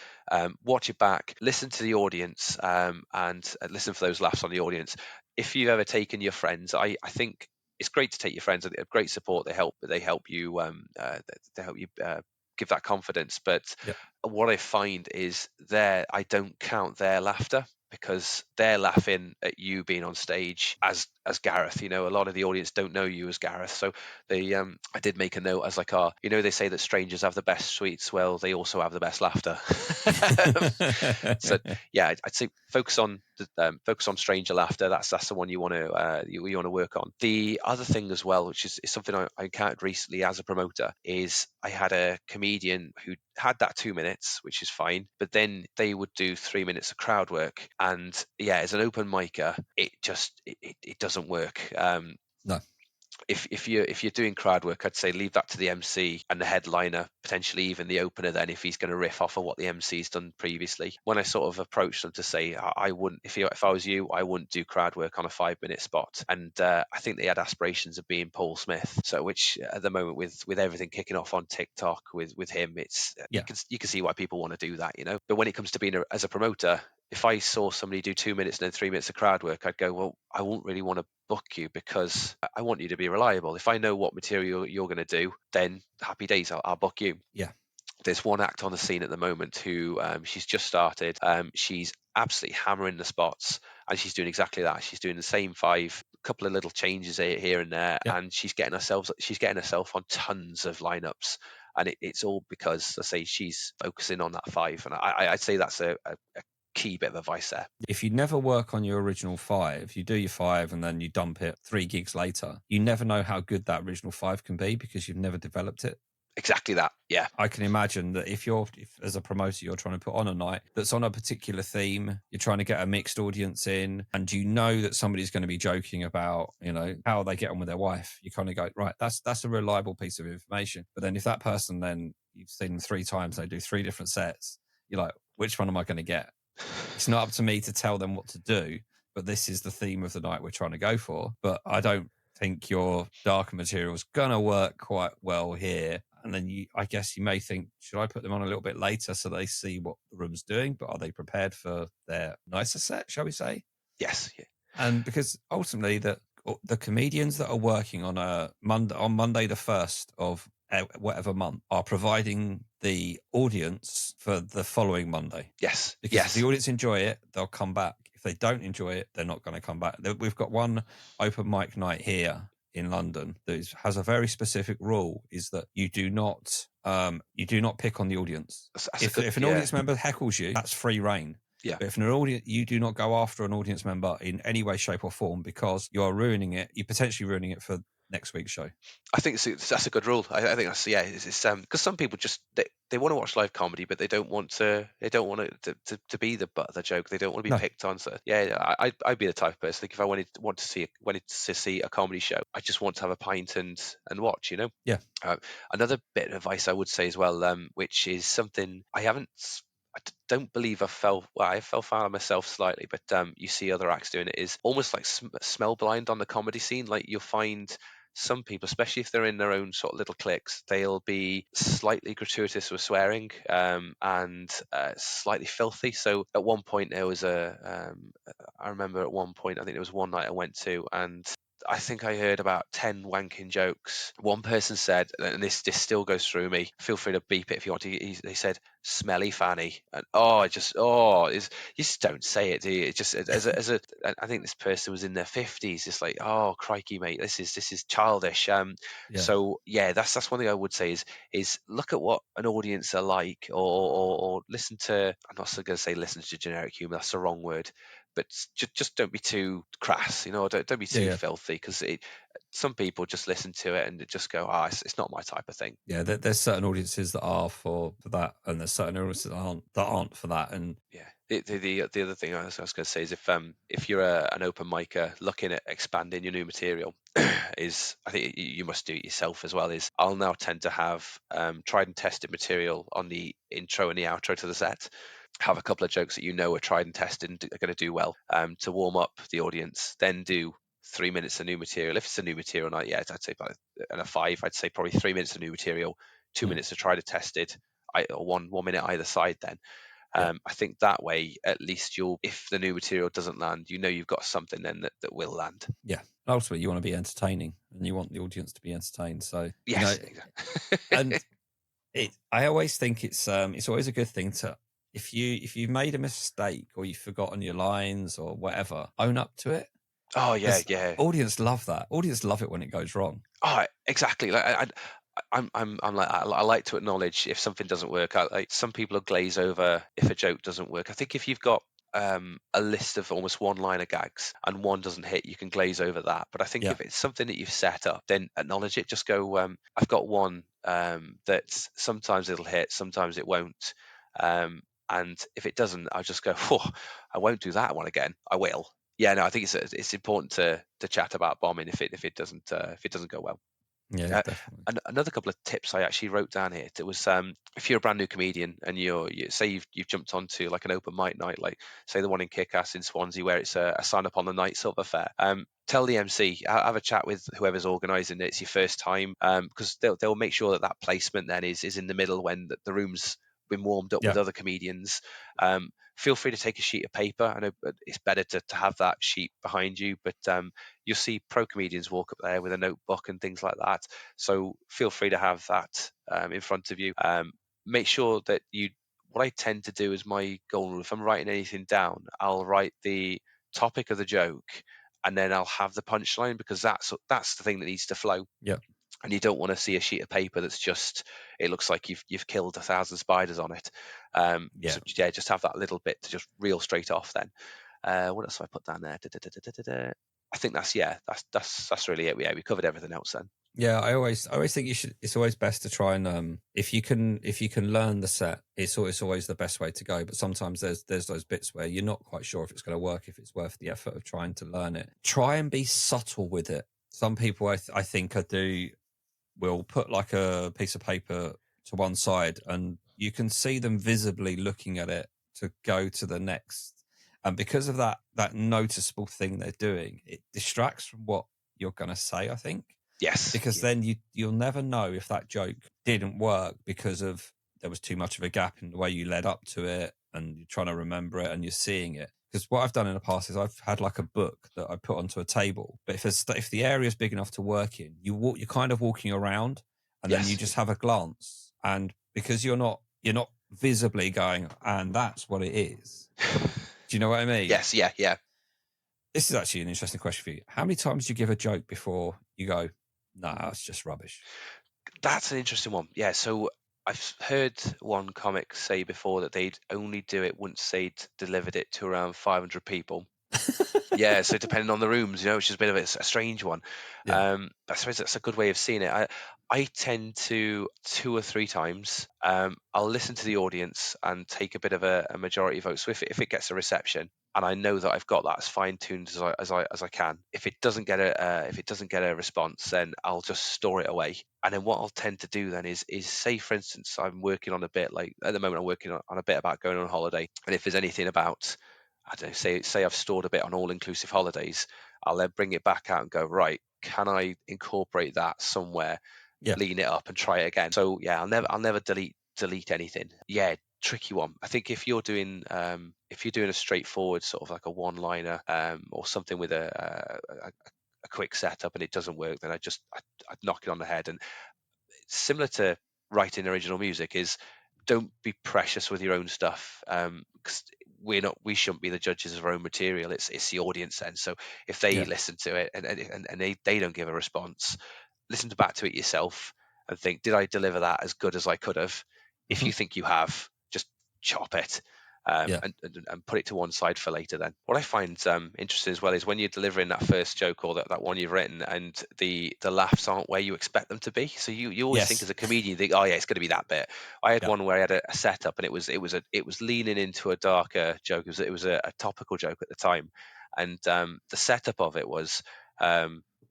watch it back, listen to the audience, and listen for those laughs on the audience. If you've ever taken your friends, I think it's great to take your friends. They're great support. They help you give that confidence. But Yeah. what I find is I don't count their laughter, because they're laughing at you being on stage as Gareth. A lot of the audience don't know you as Gareth. So I did make a note as like, they say that strangers have the best sweets. Well, they also have the best laughter. So yeah, I'd say focus on stranger laughter. That's the one you want to you want to work on. The other thing as well, which is something I encountered recently as a promoter, is I had a comedian who had that 2 minutes, which is fine, but then they would do 3 minutes of crowd work, and yeah, as an open micer, it doesn't work. No. If you're doing crowd work, I'd say leave that to the MC and the headliner, potentially even the opener. Then, if he's going to riff off of what the MC's done previously. When I sort of approached them to say, I wouldn't, if I was you, I wouldn't do crowd work on a 5 minute spot. And I think they had aspirations of being Paul Smith. So, which at the moment, with everything kicking off on TikTok with him, it's Yeah. you can see why people want to do that, But when it comes to being as a promoter, if I saw somebody do 2 minutes and then 3 minutes of crowd work, I'd go, well, I won't really want to book you, because I want you to be reliable. If I know what material you're going to do, then happy days, I'll book you. Yeah. There's one act on the scene at the moment who she's just started. She's absolutely hammering the spots, and she's doing exactly that. She's doing the same 5, couple of little changes here and there, Yeah. and she's getting herself on tons of lineups. And it's all because, I say, she's focusing on that 5. And I'd say that's a key bit of advice there. If you never work on your original 5, you do your 5 and then you dump it 3 gigs later, you never know how good that original 5 can be, because you've never developed it. Exactly that. Yeah. I can imagine that if as a promoter, you're trying to put on a night that's on a particular theme, you're trying to get a mixed audience in, and you know that somebody's going to be joking about, how they get on with their wife, you kind of go, right, that's a reliable piece of information. But then if that person, then you've seen them 3 times, they do 3 different sets, you're like, which one am I going to get? It's not up to me to tell them what to do, but this is the theme of the night we're trying to go for. But I don't think your darker material is going to work quite well here. And then I guess you may think, should I put them on a little bit later so they see what the room's doing? But are they prepared for their nicer set, shall we say? Yes. Yeah. And because ultimately the comedians that are working on Monday the 1st of whatever month are providing the audience for the following Monday. Yes. Because if the audience enjoy it, they'll come back. If they don't enjoy it, they're not going to come back. We've got one open mic night here in London that has a very specific rule, is that you do not pick on the audience. If an audience member heckles you, that's free reign. Yeah. But if an audience, you do not go after an audience member in any way, shape, or form, because you are ruining it. You're potentially ruining it for next week's show. I think that's a good rule. I think that's it's because some people just they want to watch live comedy, but they don't want to to be the butt of the joke. They don't want to be picked on. So yeah, I'd be the type of person. Like, if I wanted to see a comedy show, I just want to have a pint and watch. Yeah. Another bit of advice I would say as well, which is something I don't believe I fell foul of myself slightly, but you see other acts doing it, is almost like smell blind on the comedy scene. Like, you'll find some people, especially if they're in their own sort of little cliques, they'll be slightly gratuitous with swearing, and slightly filthy. So at one point there was I remember at one point, I think there was one night I went to, and I think I heard about 10 wanking jokes. One person said, and this still goes through me, feel free to beep it if you want to, they said, "Smelly fanny." And you just don't say it, do you? It just, I think this person was in their 50s, just like, oh crikey, mate, this is childish. So yeah, that's one thing I would say is look at what an audience are like, or listen to, I'm not going to say listen to generic humor, that's the wrong word, but just don't be too crass, don't be too filthy, because some people just listen to it and just go, it's not my type of thing. Yeah, there's certain audiences that are for that, and there's certain audiences that aren't for that. And yeah, the other thing I was going to say is, if you're an open micer looking at expanding your new material, is, I think you must do it yourself as well, is I'll now tend to have tried and tested material on the intro and the outro to the set. Have a couple of jokes that are tried and tested and are going to do well, to warm up the audience. Then do 3 minutes of new material. If it's a new material night, yeah, I'd say and a 5, I'd say probably 3 minutes of new material, 2 minutes of tried and tested, or one minute either side then. Yeah. I think that way, at least if the new material doesn't land, you've got something then that will land. Yeah. Ultimately, you want to be entertaining, and you want the audience to be entertained. So Yes, exactly. and I always think it's always a good thing to, if you've made a mistake or you've forgotten your lines or whatever, own up to it, Oh yeah, because yeah. audience love that. Audience love it when it goes wrong. Oh, exactly. Like I'm like I like to acknowledge if something doesn't work. Like some people will glaze over if a joke doesn't work. I think if you've got a list of almost one-liner gags and one doesn't hit, you can glaze over that. But I think Yeah. if it's something that you've set up, then acknowledge it. Just go. I've got one that sometimes it'll hit, sometimes it won't. Um, and if it doesn't, I'll just go. Whoa, I won't do that one again. I will. Yeah, no, I think it's important to chat about bombing if it doesn't go well. Yeah, Uh, definitely. Another couple of tips I actually wrote down here. It was if you're a brand new comedian and you say you've jumped onto like an open mic night, like say the one in Kick-Ass in Swansea, where it's a sign up on the night sort of affair. Tell the MC, have a chat with whoever's organising it. It's your first time, because they'll make sure that placement then is in the middle when the room's been warmed up with Yeah. other comedians. Feel free to take a sheet of paper. I know it's better to have that sheet behind you, but you'll see pro comedians walk up there with a notebook and things like that. So feel free to have that in front of you. Make sure that what I tend to do is my goal, if I'm writing anything down, I'll write the topic of the joke and then I'll have the punchline, because that's the thing that needs to flow. Yeah. And you don't want to see a sheet of paper that's just, it looks like you've killed 1,000 spiders on it. Yeah. So yeah, just have that little bit to just reel straight off then. What else have I put down there? I think that's really it. Yeah, we covered everything else then. Yeah, I always think you should. It's always best to try and if you can learn the set, it's always the best way to go. But sometimes there's those bits where you're not quite sure if it's going to work, if it's worth the effort of trying to learn it. Try and be subtle with it. Some people I think will put like a piece of paper to one side, and you can see them visibly looking at it to go to the next. And because of that noticeable thing they're doing, it distracts from what you're going to say, I think, Yes. because then you'll never know if that joke didn't work because of there was too much of a gap in the way you led up to it, and you're trying to remember it and you're seeing it. Because what I've done in the past is I've had like a book that I put onto a table, but if the area is big enough to work in, you're kind of walking around, and then you Yes. just have a glance, and because you're not visibly going, and that's what it is. Do you know what I mean? Yes. Yeah. Yeah. This is actually an interesting question for you. How many times do you give a joke before you go, nah, it's just rubbish? That's an interesting one. Yeah. So I've heard one comic say before that they'd only do it once they'd delivered it to around 500 people. Yeah, so depending on the rooms, which is a bit of a strange one. Yeah. I suppose that's a good way of seeing it. I tend to 2 or 3 times. I'll listen to the audience and take a bit of a majority vote. So if it gets a reception, and I know that I've got that as fine tuned as I can. If it doesn't get a response, then I'll just store it away. And then what I'll tend to do then is say, for instance, I'm working on a bit, like at the moment I'm working on a bit about going on holiday, and if there's anything about, I don't know, say I've stored a bit on all-inclusive holidays, I'll then bring it back out and go, right, can I incorporate that somewhere, Yeah. lean it up and try it again? So yeah, I'll never delete anything. Yeah, tricky one. I think if you're doing a straightforward sort of like a one-liner, or something with a quick setup and it doesn't work, then I'd knock it on the head. And similar to writing original music is, don't be precious with your own stuff, because we shouldn't be the judges of our own material. It's the audience then. So if they Yeah. listen to it and they don't give a response, listen back to it yourself and think, did I deliver that as good as I could have? If Mhm. you think you have, just chop it, Yeah. and put it to one side for later then. What I find interesting as well is when you're delivering that first joke or that one you've written, and the laughs aren't where you expect them to be. So you always think Yes. as a comedian, you think, oh yeah, it's going to be that bit. I had Yeah. one where I had a setup and it was leaning into a darker joke. It was a topical joke at the time, and the setup of it was,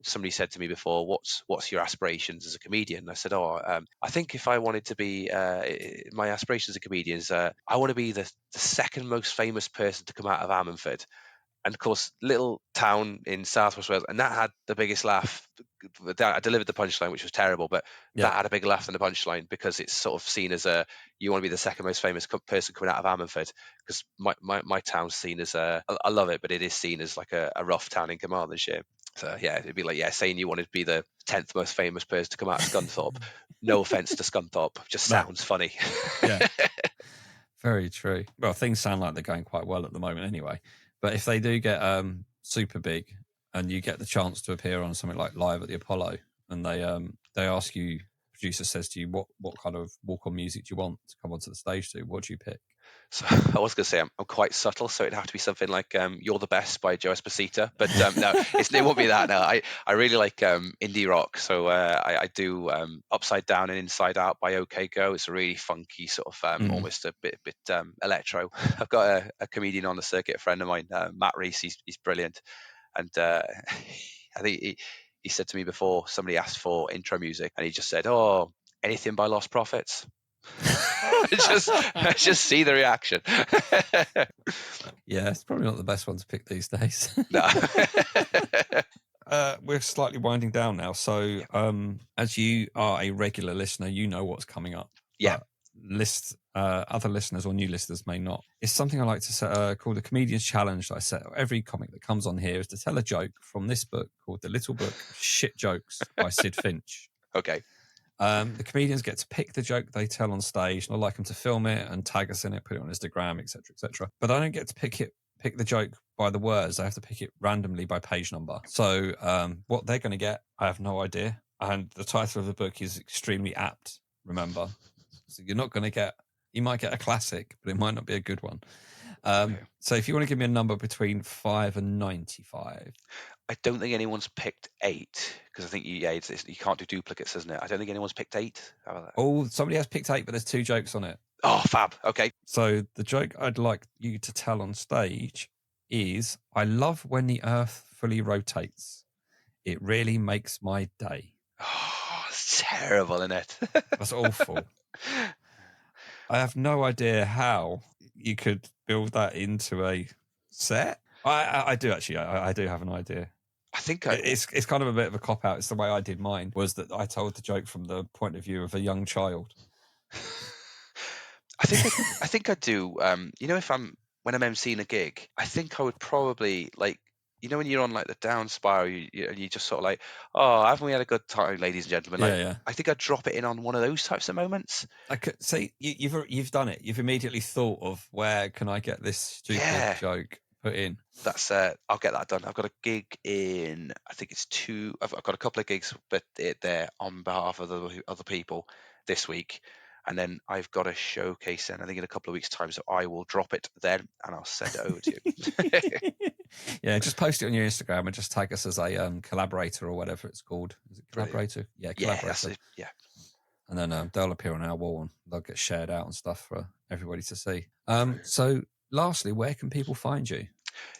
somebody said to me before, what's your aspirations as a comedian? And I said, I think if I wanted to be, my aspirations as a comedian is, I want to be the second most famous person to come out of Ammanford. And of course, little town in South West Wales, and that had the biggest laugh I delivered the punchline, which was terrible, but Yeah. that had a bigger laugh than the punchline because it's sort of seen as you want to be the second most famous person coming out of Ammanford, because my town's seen as I love it, but it is seen as like a rough town in Carmarthenshire. So yeah, it'd be like saying you wanted to be the 10th most famous person to come out of Scunthorpe. No offense to Scunthorpe, just No. sounds funny. Yeah. Very true. Well, things sound like they're going quite well at the moment anyway. But if they do get super big and you get the chance to appear on something like Live at the Apollo, and they ask you, producer says to you, what kind of walk-on music do you want to come onto the stage to? What do you pick? So I was going to say I'm quite subtle, so it'd have to be something like "You're the Best" by Joe Esposito, but no, it won't be that. No, I really like indie rock, so I do "Upside Down and Inside Out" by OK Go. It's a really funky sort of almost a bit electro. I've got a comedian on the circuit, a friend of mine, Matt Reese. He's brilliant, and I think he said to me before somebody asked for intro music, and he just said, "Oh, anything by Lost Prophets." just see the reaction. Yeah, it's probably not the best one to pick these days. No. We're slightly winding down now. So Yeah. As you are a regular listener, you know what's coming up. Yeah. But other listeners or new listeners may not. It's something I like to set, called the Comedian's Challenge that I set. Every comic that comes on here is to tell a joke from this book called The Little Book of Shit Jokes by Sid Finch. Okay. The comedians get to pick the joke they tell on stage, and I like them to film it and tag us in it, put it on Instagram, etc., etc. But I don't get to pick the joke by the words. I have to pick it randomly by page number. So what they're going to get, I have no idea. And the title of the book is extremely apt, remember. So you're not going to get, you might get a classic, but it might not be a good one. Okay. So if you want to give me a number between 5 and 95. I don't think anyone's picked 8, because I think you can't do duplicates, isn't it? I don't think anyone's picked 8. How about that? Oh, somebody has picked 8, but there's 2 jokes on it. Oh, fab. Okay. So the joke I'd like you to tell on stage is, I love when the earth fully rotates. It really makes my day. Oh, it's terrible, isn't it? That's awful. I have no idea how you could build that into a set. I do actually. I do have an idea. I think it's kind of a bit of a cop out. It's the way I did mine, was that I told the joke from the point of view of a young child. I think I do. When I'm emceeing a gig, I think I would probably like, when you're on like the down spiral, you just sort of like, oh, haven't we had a good time, ladies and gentlemen? Like, Yeah. I think I'd drop it in on one of those types of moments. I could see you've done it. You've immediately thought of, where can I get this stupid joke put in? That's I'll get that done. I've got a gig in, I think it's 2. I've got a couple of gigs, but they're on behalf of other people this week. And then I've got a showcase in, I think, in a couple of weeks' time. So I will drop it then and I'll send it over to you. Yeah, just post it on your Instagram and just tag us as a collaborator or whatever it's called. Is it collaborator? Brilliant. Yeah, collaborator. Yeah. And then they'll appear on our wall and they'll get shared out and stuff for everybody to see. So lastly, where can people find you?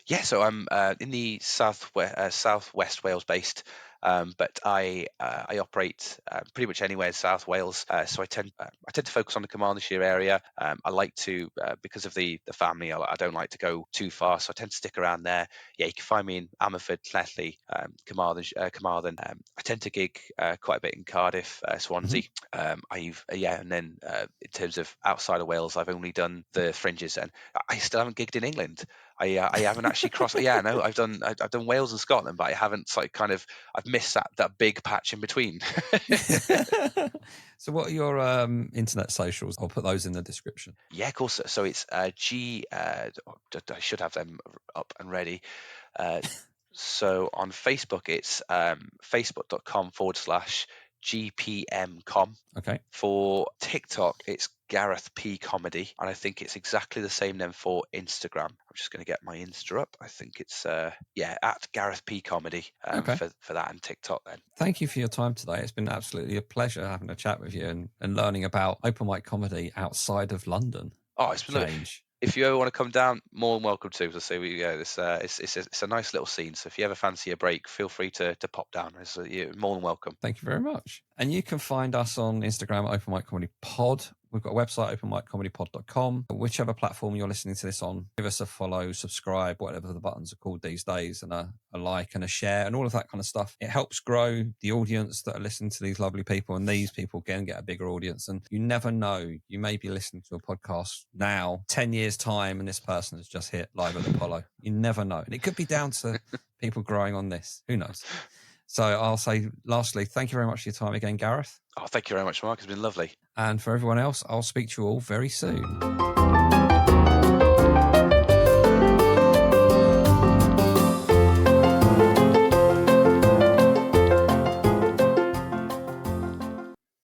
Yeah, so I'm in the southwest Wales based, but I operate pretty much anywhere in South Wales. So I tend to focus on the Carmarthenshire area. I like to, because of the family, I don't like to go too far, so I tend to stick around there. Yeah, you can find me in Ammanford, Llanelli, Carmarthen. I tend to gig quite a bit in Cardiff, Swansea. And then in terms of outside of Wales, I've only done the Fringes, and I still haven't gigged in England. I haven't actually crossed. Yeah, no, I've done Wales and Scotland, but I haven't I've missed that big patch in between. So what are your internet socials? I'll put those in the description. Yeah, of course. So it's I should have them up and ready. So on Facebook, it's facebook.com/GPMcom. Okay. For TikTok, it's Gareth P Comedy, and I think it's exactly the same then for Instagram. I'm just going to get my Insta up. I think it's at Gareth P Comedy for that and TikTok then. Thank you for your time today. It's been absolutely a pleasure having a chat with you and learning about open mic comedy outside of London. Oh, it's been change. If you ever want to come down, more than welcome to. As I say, it's a nice little scene. So if you ever fancy a break, feel free to pop down. You're more than welcome. Thank you very much. And you can find us on Instagram at Open Mic Comedy Pod. We've got a website, openmiccomedypod.com. Whichever platform you're listening to this on, give us a follow, subscribe, whatever the buttons are called these days, and a like and a share and all of that kind of stuff. It helps grow the audience that are listening to these lovely people, and these people can get a bigger audience. And you never know, you may be listening to a podcast now, 10 years time, and this person has just hit live at the Apollo. You never know. And it could be down to people growing on this. Who knows? So I'll say, lastly, thank you very much for your time again, Gareth. Oh, thank you very much, Mark. It's been lovely. And for everyone else, I'll speak to you all very soon.